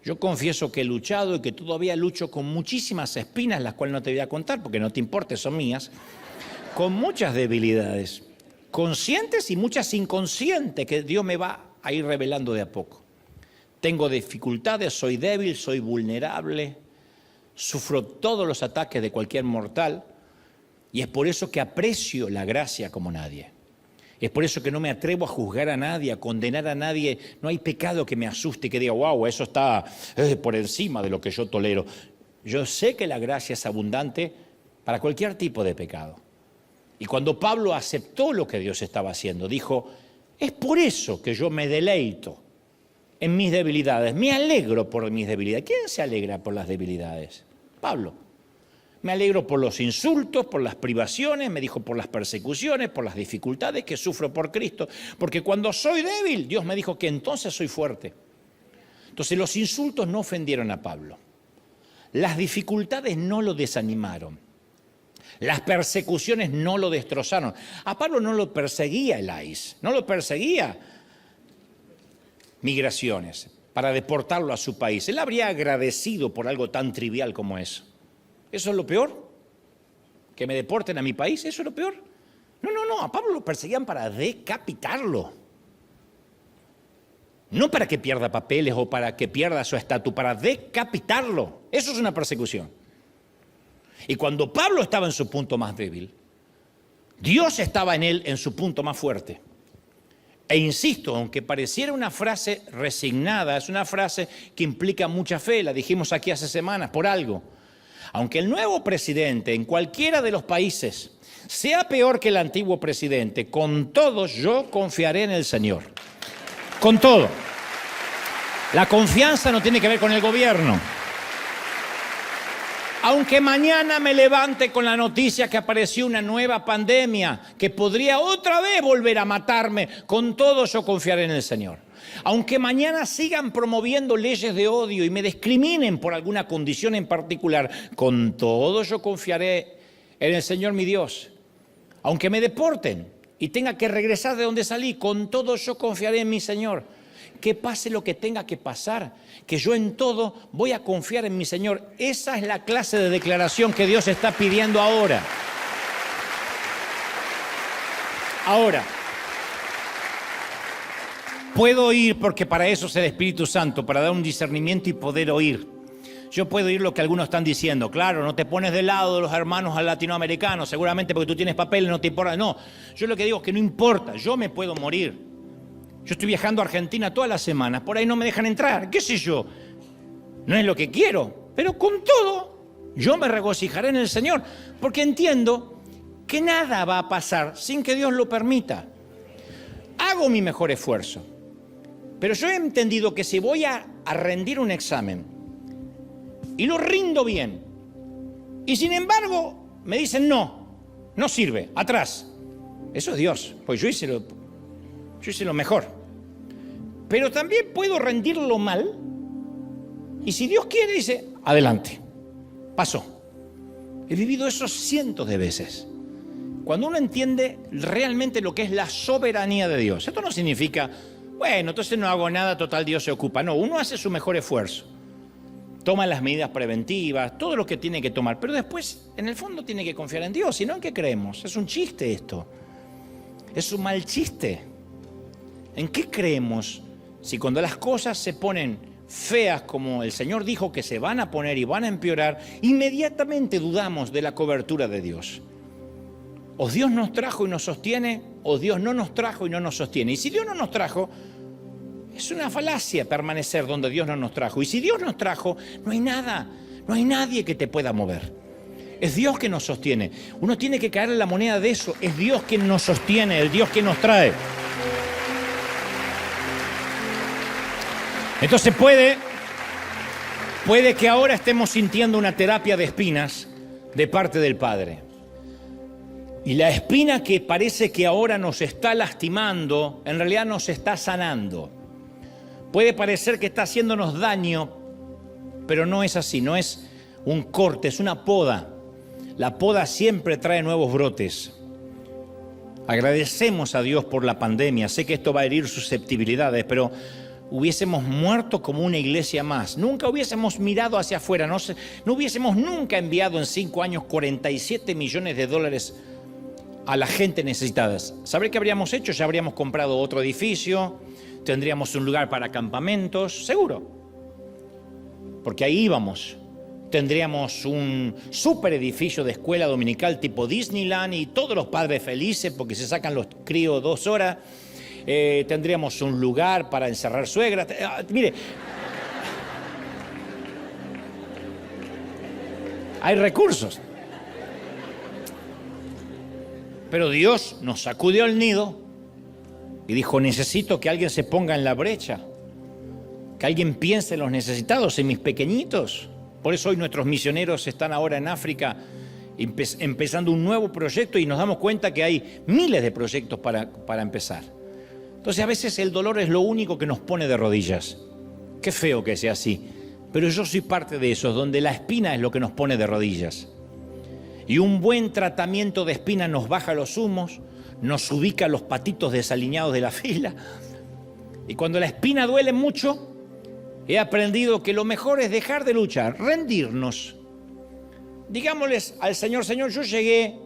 Yo confieso que he luchado y que todavía lucho con muchísimas espinas, las cuales no te voy a contar porque no te importe, son mías, con muchas debilidades, conscientes y muchas inconscientes que Dios me va a ir revelando de a poco. Tengo dificultades, soy débil, soy vulnerable, sufro todos los ataques de cualquier mortal y es por eso que aprecio la gracia como nadie. Es por eso que no me atrevo a juzgar a nadie, a condenar a nadie. No hay pecado que me asuste y que diga, wow, eso está por encima de lo que yo tolero. Yo sé que la gracia es abundante para cualquier tipo de pecado. Y cuando Pablo aceptó lo que Dios estaba haciendo, dijo, es por eso que yo me deleito en mis debilidades, me alegro por mis debilidades. ¿Quién se alegra por las debilidades? Pablo. Me alegro por los insultos, por las privaciones, me dijo por las persecuciones, por las dificultades que sufro por Cristo, porque cuando soy débil, Dios me dijo que entonces soy fuerte. Entonces los insultos no ofendieron a Pablo, las dificultades no lo desanimaron, las persecuciones no lo destrozaron. A Pablo no lo perseguía el ICE, no lo perseguía migraciones para deportarlo a su país. Él habría agradecido por algo tan trivial como eso. ¿Eso es lo peor? ¿Que me deporten a mi país? ¿Eso es lo peor? No, a Pablo lo perseguían para decapitarlo. No para que pierda papeles o para que pierda su estatus, para decapitarlo. Eso es una persecución. Y cuando Pablo estaba en su punto más débil, Dios estaba en él en su punto más fuerte. E insisto, aunque pareciera una frase resignada, es una frase que implica mucha fe, la dijimos aquí hace semanas, por algo. Aunque el nuevo presidente en cualquiera de los países sea peor que el antiguo presidente, con todo yo confiaré en el Señor. Con todo. La confianza no tiene que ver con el gobierno. Aunque mañana me levante con la noticia que apareció una nueva pandemia que podría otra vez volver a matarme, con todo yo confiaré en el Señor. Aunque mañana sigan promoviendo leyes de odio y me discriminen por alguna condición en particular, con todo yo confiaré en el Señor mi Dios. Aunque me deporten y tenga que regresar de donde salí, con todo yo confiaré en mi Señor. Que pase lo que tenga que pasar, que yo en todo voy a confiar en mi Señor. Esa es la clase de declaración que Dios está pidiendo ahora. Ahora, puedo oír, porque para eso es el Espíritu Santo, para dar un discernimiento y poder oír. Yo puedo oír lo que algunos están diciendo. Claro, no te pones del lado de los hermanos latinoamericanos, seguramente porque tú tienes papeles, no te importa. No, yo lo que digo es que no importa, yo me puedo morir. Yo estoy viajando a Argentina todas las semanas, por ahí no me dejan entrar, qué sé yo. No es lo que quiero, pero con todo yo me regocijaré en el Señor, porque entiendo que nada va a pasar sin que Dios lo permita. Hago mi mejor esfuerzo, pero yo he entendido que si voy a rendir un examen y lo rindo bien, y sin embargo me dicen no sirve, atrás, eso es Dios, pues yo hice lo mejor. pero también puedo rendirlo mal. Y si Dios quiere, dice, adelante, pasó. He vivido eso cientos de veces. Cuando uno entiende realmente lo que es la soberanía de Dios. Esto no significa, bueno, entonces no hago nada, total Dios se ocupa. No, uno hace su mejor esfuerzo. Toma las medidas preventivas, todo lo que tiene que tomar. Pero después, en el fondo, tiene que confiar en Dios. Si no, ¿en qué creemos? Es un chiste esto. Es un mal chiste. ¿En qué creemos? Si cuando las cosas se ponen feas, como el Señor dijo que se van a poner y van a empeorar, inmediatamente dudamos de la cobertura de Dios. O Dios nos trajo y nos sostiene, o Dios no nos trajo y no nos sostiene. Y si Dios no nos trajo, es una falacia permanecer donde Dios no nos trajo. Y si Dios nos trajo, no hay nada, no hay nadie que te pueda mover. Es Dios que nos sostiene. Uno tiene que caer en la moneda de eso. Es Dios quien nos sostiene, el Dios que nos trae. Entonces puede que ahora estemos sintiendo una terapia de espinas de parte del Padre. Y la espina que parece que ahora nos está lastimando, en realidad nos está sanando. Puede parecer que está haciéndonos daño, pero no es así, no es un corte, es una poda. La poda siempre trae nuevos brotes. Agradecemos a Dios por la pandemia. Sé que esto va a herir susceptibilidades, pero hubiésemos muerto como una iglesia más. Nunca hubiésemos mirado hacia afuera. No hubiésemos nunca enviado en 5 años 47 millones de dólares a la gente necesitada. ¿Sabré qué habríamos hecho? Ya habríamos comprado otro edificio, tendríamos un lugar para campamentos, seguro. Porque ahí íbamos. Tendríamos un super edificio de escuela dominical tipo Disneyland y todos los padres felices porque se sacan los críos 2 horas. Tendríamos un lugar para encerrar suegras. Mire, hay recursos. Pero Dios nos sacudió el nido y dijo, necesito que alguien se ponga en la brecha, que alguien piense en los necesitados, en mis pequeñitos. Por eso hoy nuestros misioneros están ahora en África empezando un nuevo proyecto y nos damos cuenta que hay miles de proyectos para empezar. Entonces a veces el dolor es lo único que nos pone de rodillas. Qué feo que sea así, pero yo soy parte de esos, donde la espina es lo que nos pone de rodillas. Y un buen tratamiento de espina nos baja los humos, nos ubica los patitos desalineados de la fila. Y cuando la espina duele mucho, he aprendido que lo mejor es dejar de luchar, rendirnos. Digámosles al Señor, Señor, yo llegué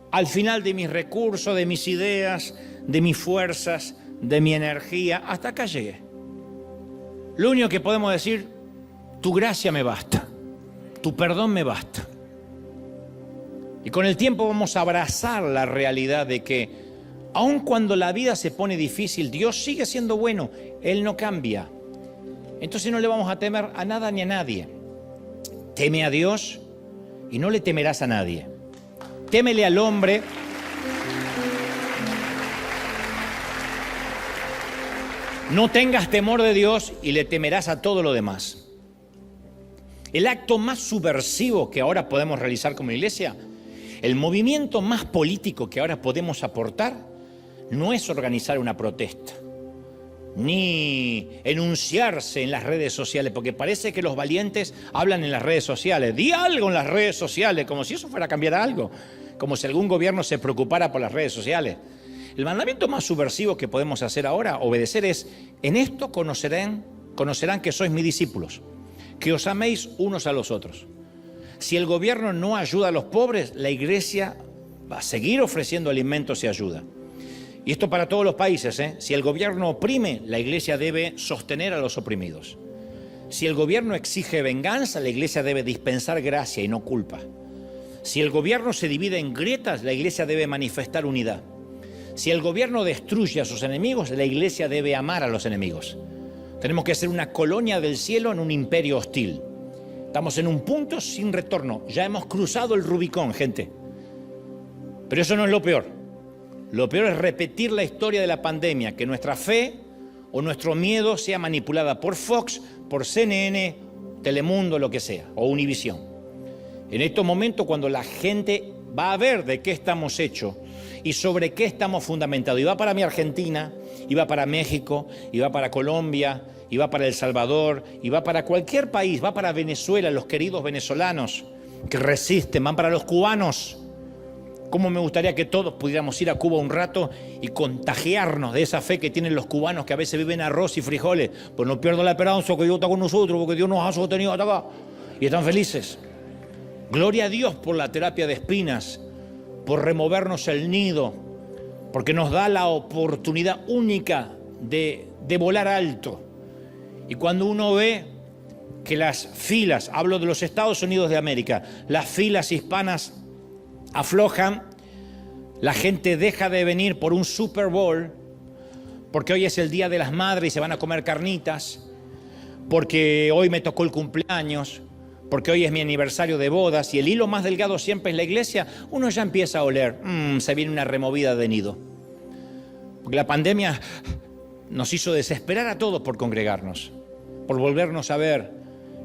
al final de mis recursos, de mis ideas, de mis fuerzas, de mi energía, hasta acá llegué. Lo único que podemos decir, tu gracia me basta, tu perdón me basta. Y con el tiempo vamos a abrazar la realidad de que, aun cuando la vida se pone difícil, Dios sigue siendo bueno, Él no cambia. Entonces no le vamos a temer a nada ni a nadie. Teme a Dios y no le temerás a nadie. Témele al hombre. No tengas temor de Dios y le temerás a todo lo demás. El acto más subversivo que ahora podemos realizar como iglesia, el movimiento más político que ahora podemos aportar, no es organizar una protesta, ni enunciarse en las redes sociales, porque parece que los valientes hablan en las redes sociales. Di algo en las redes sociales, como si eso fuera a cambiar algo, como si algún gobierno se preocupara por las redes sociales. El mandamiento más subversivo que podemos hacer ahora, obedecer, es: en esto conocerán que sois mis discípulos, que os améis unos a los otros. Si el gobierno no ayuda a los pobres, la iglesia va a seguir ofreciendo alimentos y ayuda. Y esto para todos los países, ¿eh? Si el gobierno oprime, la iglesia debe sostener a los oprimidos. Si el gobierno exige venganza, la iglesia debe dispensar gracia y no culpa. Si el gobierno se divide en grietas, la iglesia debe manifestar unidad. Si el gobierno destruye a sus enemigos, la iglesia debe amar a los enemigos. Tenemos que ser una colonia del cielo en un imperio hostil. Estamos en un punto sin retorno. Ya hemos cruzado el Rubicón, gente. Pero eso no es lo peor. Lo peor es repetir la historia de la pandemia, que nuestra fe o nuestro miedo sea manipulada por Fox, por CNN, Telemundo, lo que sea, o Univisión. En estos momentos, cuando la gente va a ver de qué estamos hechos y sobre qué estamos fundamentados. Y va para mi Argentina, y va para México, y va para Colombia, y va para El Salvador, y va para cualquier país, va para Venezuela, los queridos venezolanos que resisten, van para los cubanos. Cómo me gustaría que todos pudiéramos ir a Cuba un rato y contagiarnos de esa fe que tienen los cubanos que a veces viven arroz y frijoles. Pues no pierdo la esperanza que Dios está con nosotros, porque Dios nos ha sostenido hasta acá. Y están felices. Gloria a Dios por la terapia de espinas, por removernos el nido, porque nos da la oportunidad única de volar alto. Y cuando uno ve que las filas, hablo de los Estados Unidos de América, las filas hispanas aflojan, la gente deja de venir por un Super Bowl, porque hoy es el Día de las Madres y se van a comer carnitas, porque hoy me tocó el cumpleaños, porque hoy es mi aniversario de bodas y el hilo más delgado siempre es la iglesia, uno ya empieza a oler, se viene una removida de nido. Porque la pandemia nos hizo desesperar a todos por congregarnos, por volvernos a ver.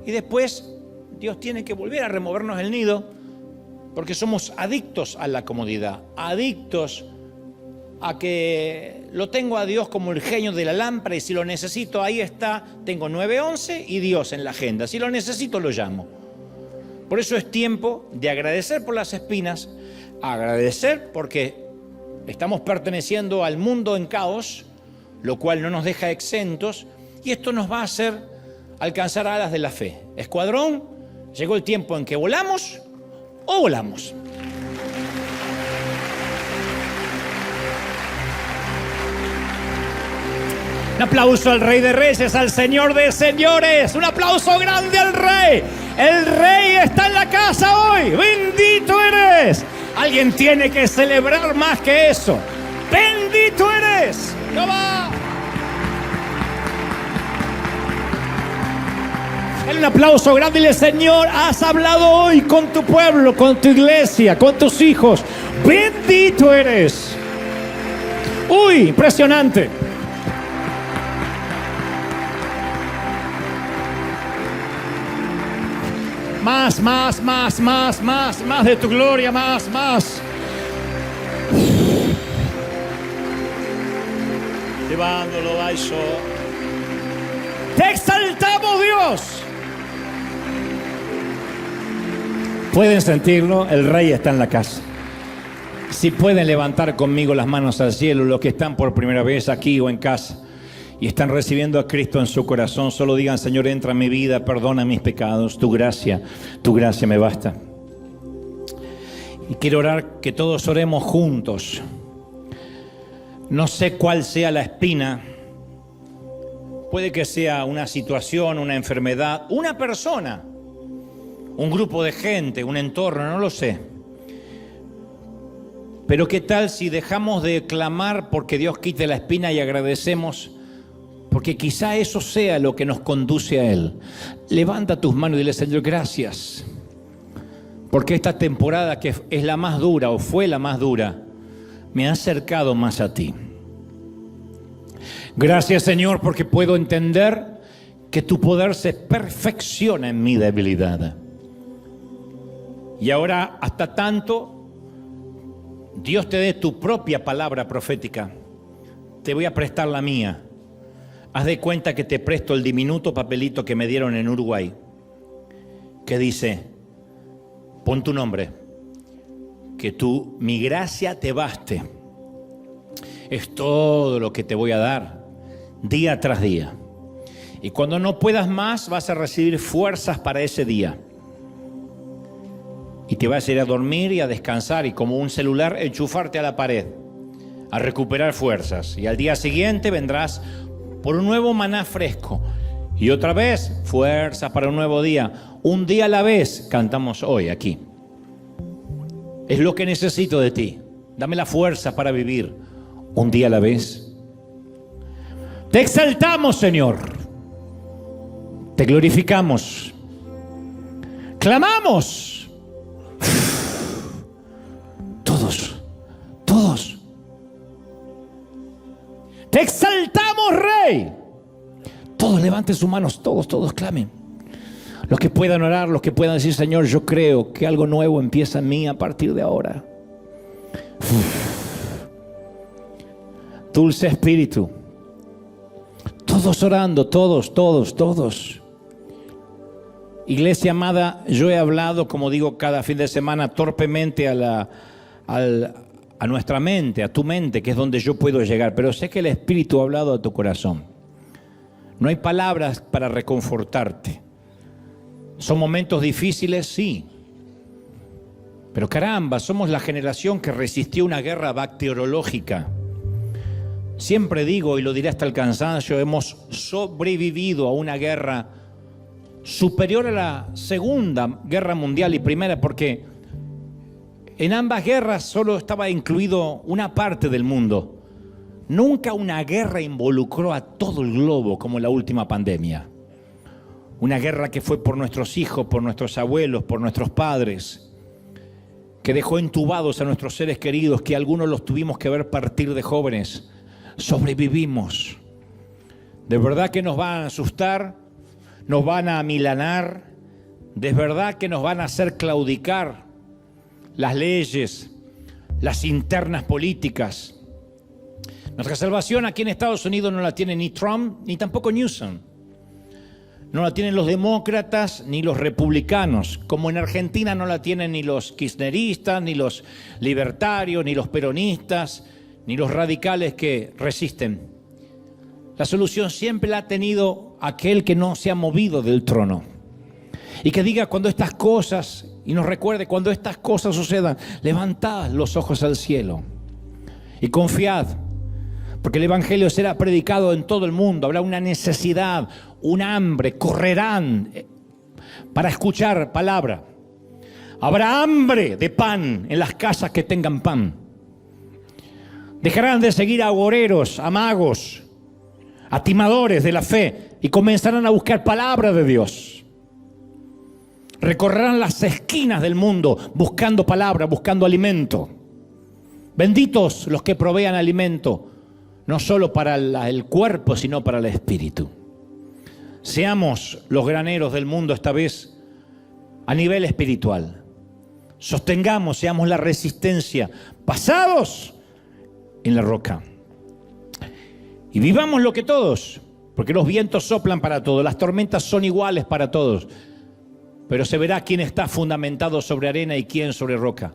Y después Dios tiene que volver a removernos el nido, porque somos adictos a la comodidad, adictos a que lo tengo a Dios como el genio de la lámpara y si lo necesito, ahí está, tengo 911 y Dios en la agenda. Si lo necesito, lo llamo. Por eso es tiempo de agradecer por las espinas, agradecer porque estamos perteneciendo al mundo en caos, lo cual no nos deja exentos, y esto nos va a hacer alcanzar alas de la fe. Escuadrón, llegó el tiempo en que volamos o volamos. Un aplauso al Rey de Reyes, al Señor de Señores. Un aplauso grande al Rey. El Rey está en la casa hoy. Bendito eres. Alguien tiene que celebrar más que eso. Bendito eres. ¿Cómo va? Dale un aplauso grande y dile: Señor, has hablado hoy con tu pueblo, con tu iglesia, con tus hijos. Bendito eres. Uy, impresionante. Más de tu gloria, más. Llevándolo, Baixo. Te exaltamos, Dios. Pueden sentirlo, el Rey está en la casa. Si pueden levantar conmigo las manos al cielo, los que están por primera vez aquí o en casa y están recibiendo a Cristo en su corazón, solo digan: Señor, entra en mi vida, perdona mis pecados, tu gracia me basta. Y quiero orar, que todos oremos juntos. No sé cuál sea la espina, puede que sea una situación, una enfermedad, una persona, un grupo de gente, un entorno, no lo sé. Pero ¿qué tal si dejamos de clamar porque Dios quite la espina y agradecemos? Porque quizá eso sea lo que nos conduce a Él. Levanta tus manos y dile: Señor, gracias. Porque esta temporada, que es la más dura o fue la más dura, me ha acercado más a ti. Gracias, Señor, porque puedo entender que tu poder se perfecciona en mi debilidad. Y ahora, hasta tanto Dios te dé tu propia palabra profética, te voy a prestar la mía. Haz de cuenta que te presto el diminuto papelito que me dieron en Uruguay, que dice: pon tu nombre, que mi gracia te baste. Es todo lo que te voy a dar, día tras día. Y cuando no puedas más, vas a recibir fuerzas para ese día. Y te vas a ir a dormir y a descansar, y como un celular, enchufarte a la pared, a recuperar fuerzas. Y al día siguiente vendrás por un nuevo maná fresco. Y otra vez, fuerza para un nuevo día. Un día a la vez, cantamos hoy aquí. Es lo que necesito de ti. Dame la fuerza para vivir un día a la vez. Te exaltamos, Señor. Te glorificamos. Clamamos. Todos. Te exaltamos, Rey. Todos levanten sus manos, todos clamen. Los que puedan orar, los que puedan decir, Señor, yo creo que algo nuevo empieza en mí a partir de ahora. Dulce Espíritu. Todos orando, todos. Iglesia amada, yo he hablado, como digo, cada fin de semana torpemente a nuestra mente, a tu mente, que es donde yo puedo llegar. Pero sé que el Espíritu ha hablado a tu corazón. No hay palabras para reconfortarte. Son momentos difíciles, sí. Pero caramba, somos la generación que resistió una guerra bacteriológica. Siempre digo, y lo diré hasta el cansancio, hemos sobrevivido a una guerra superior a la Segunda Guerra Mundial y Primera, porque en ambas guerras solo estaba incluido una parte del mundo. Nunca una guerra involucró a todo el globo como la última pandemia. Una guerra que fue por nuestros hijos, por nuestros abuelos, por nuestros padres, que dejó entubados a nuestros seres queridos, que algunos los tuvimos que ver partir de jóvenes. Sobrevivimos. De verdad que nos van a asustar, nos van a amilanar, de verdad que nos van a hacer claudicar las leyes, las internas políticas. Nuestra salvación aquí en Estados Unidos no la tiene ni Trump ni tampoco Newsom. No la tienen los demócratas ni los republicanos, como en Argentina no la tienen ni los kirchneristas, ni los libertarios, ni los peronistas, ni los radicales que resisten. La solución siempre la ha tenido aquel que no se ha movido del trono. Y que diga cuando estas cosas, y nos recuerde cuando estas cosas sucedan, levantad los ojos al cielo y confiad, porque el Evangelio será predicado en todo el mundo. Habrá una necesidad, un hambre, correrán para escuchar palabra. Habrá hambre de pan en las casas que tengan pan. Dejarán de seguir a agoreros, a magos, a timadores de la fe y comenzarán a buscar palabra de Dios. Recorrerán las esquinas del mundo buscando palabra, buscando alimento. Benditos los que provean alimento, no solo para el cuerpo, sino para el espíritu. Seamos los graneros del mundo esta vez a nivel espiritual. Sostengamos, seamos la resistencia, basados en la roca. Y vivamos lo que todos, porque los vientos soplan para todos, las tormentas son iguales para todos, pero se verá quién está fundamentado sobre arena y quién sobre roca.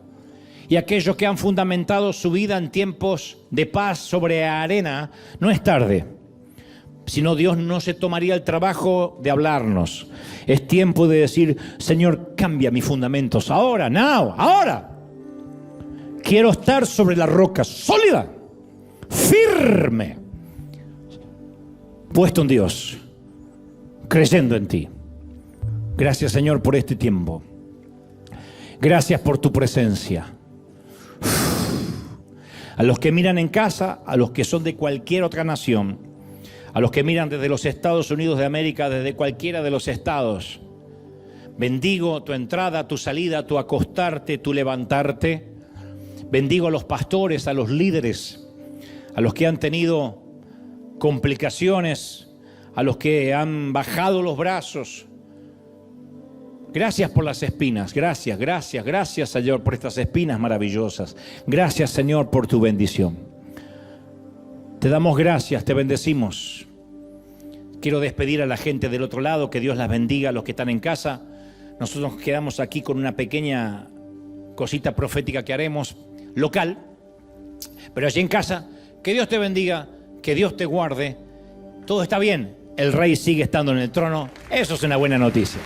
Y aquellos que han fundamentado su vida en tiempos de paz sobre arena, no es tarde. Si no, Dios no se tomaría el trabajo de hablarnos. Es tiempo de decir, Señor, cambia mis fundamentos. Ahora, ahora. Quiero estar sobre la roca sólida, firme, puesto en Dios, creyendo en ti. Gracias, Señor, por este tiempo. Gracias por tu presencia. A los que miran en casa, a los que son de cualquier otra nación, a los que miran desde los Estados Unidos de América, desde cualquiera de los estados, bendigo tu entrada, tu salida, tu acostarte, tu levantarte. Bendigo a los pastores, a los líderes, a los que han tenido complicaciones, a los que han bajado los brazos. Gracias por las espinas, gracias Señor por estas espinas maravillosas. Gracias Señor por tu bendición. Te damos gracias, te bendecimos. Quiero despedir a la gente del otro lado, que Dios las bendiga a los que están en casa. Nosotros nos quedamos aquí con una pequeña cosita profética que haremos, local, pero allí en casa, que Dios te bendiga, que Dios te guarde. Todo está bien, el Rey sigue estando en el trono, eso es una buena noticia.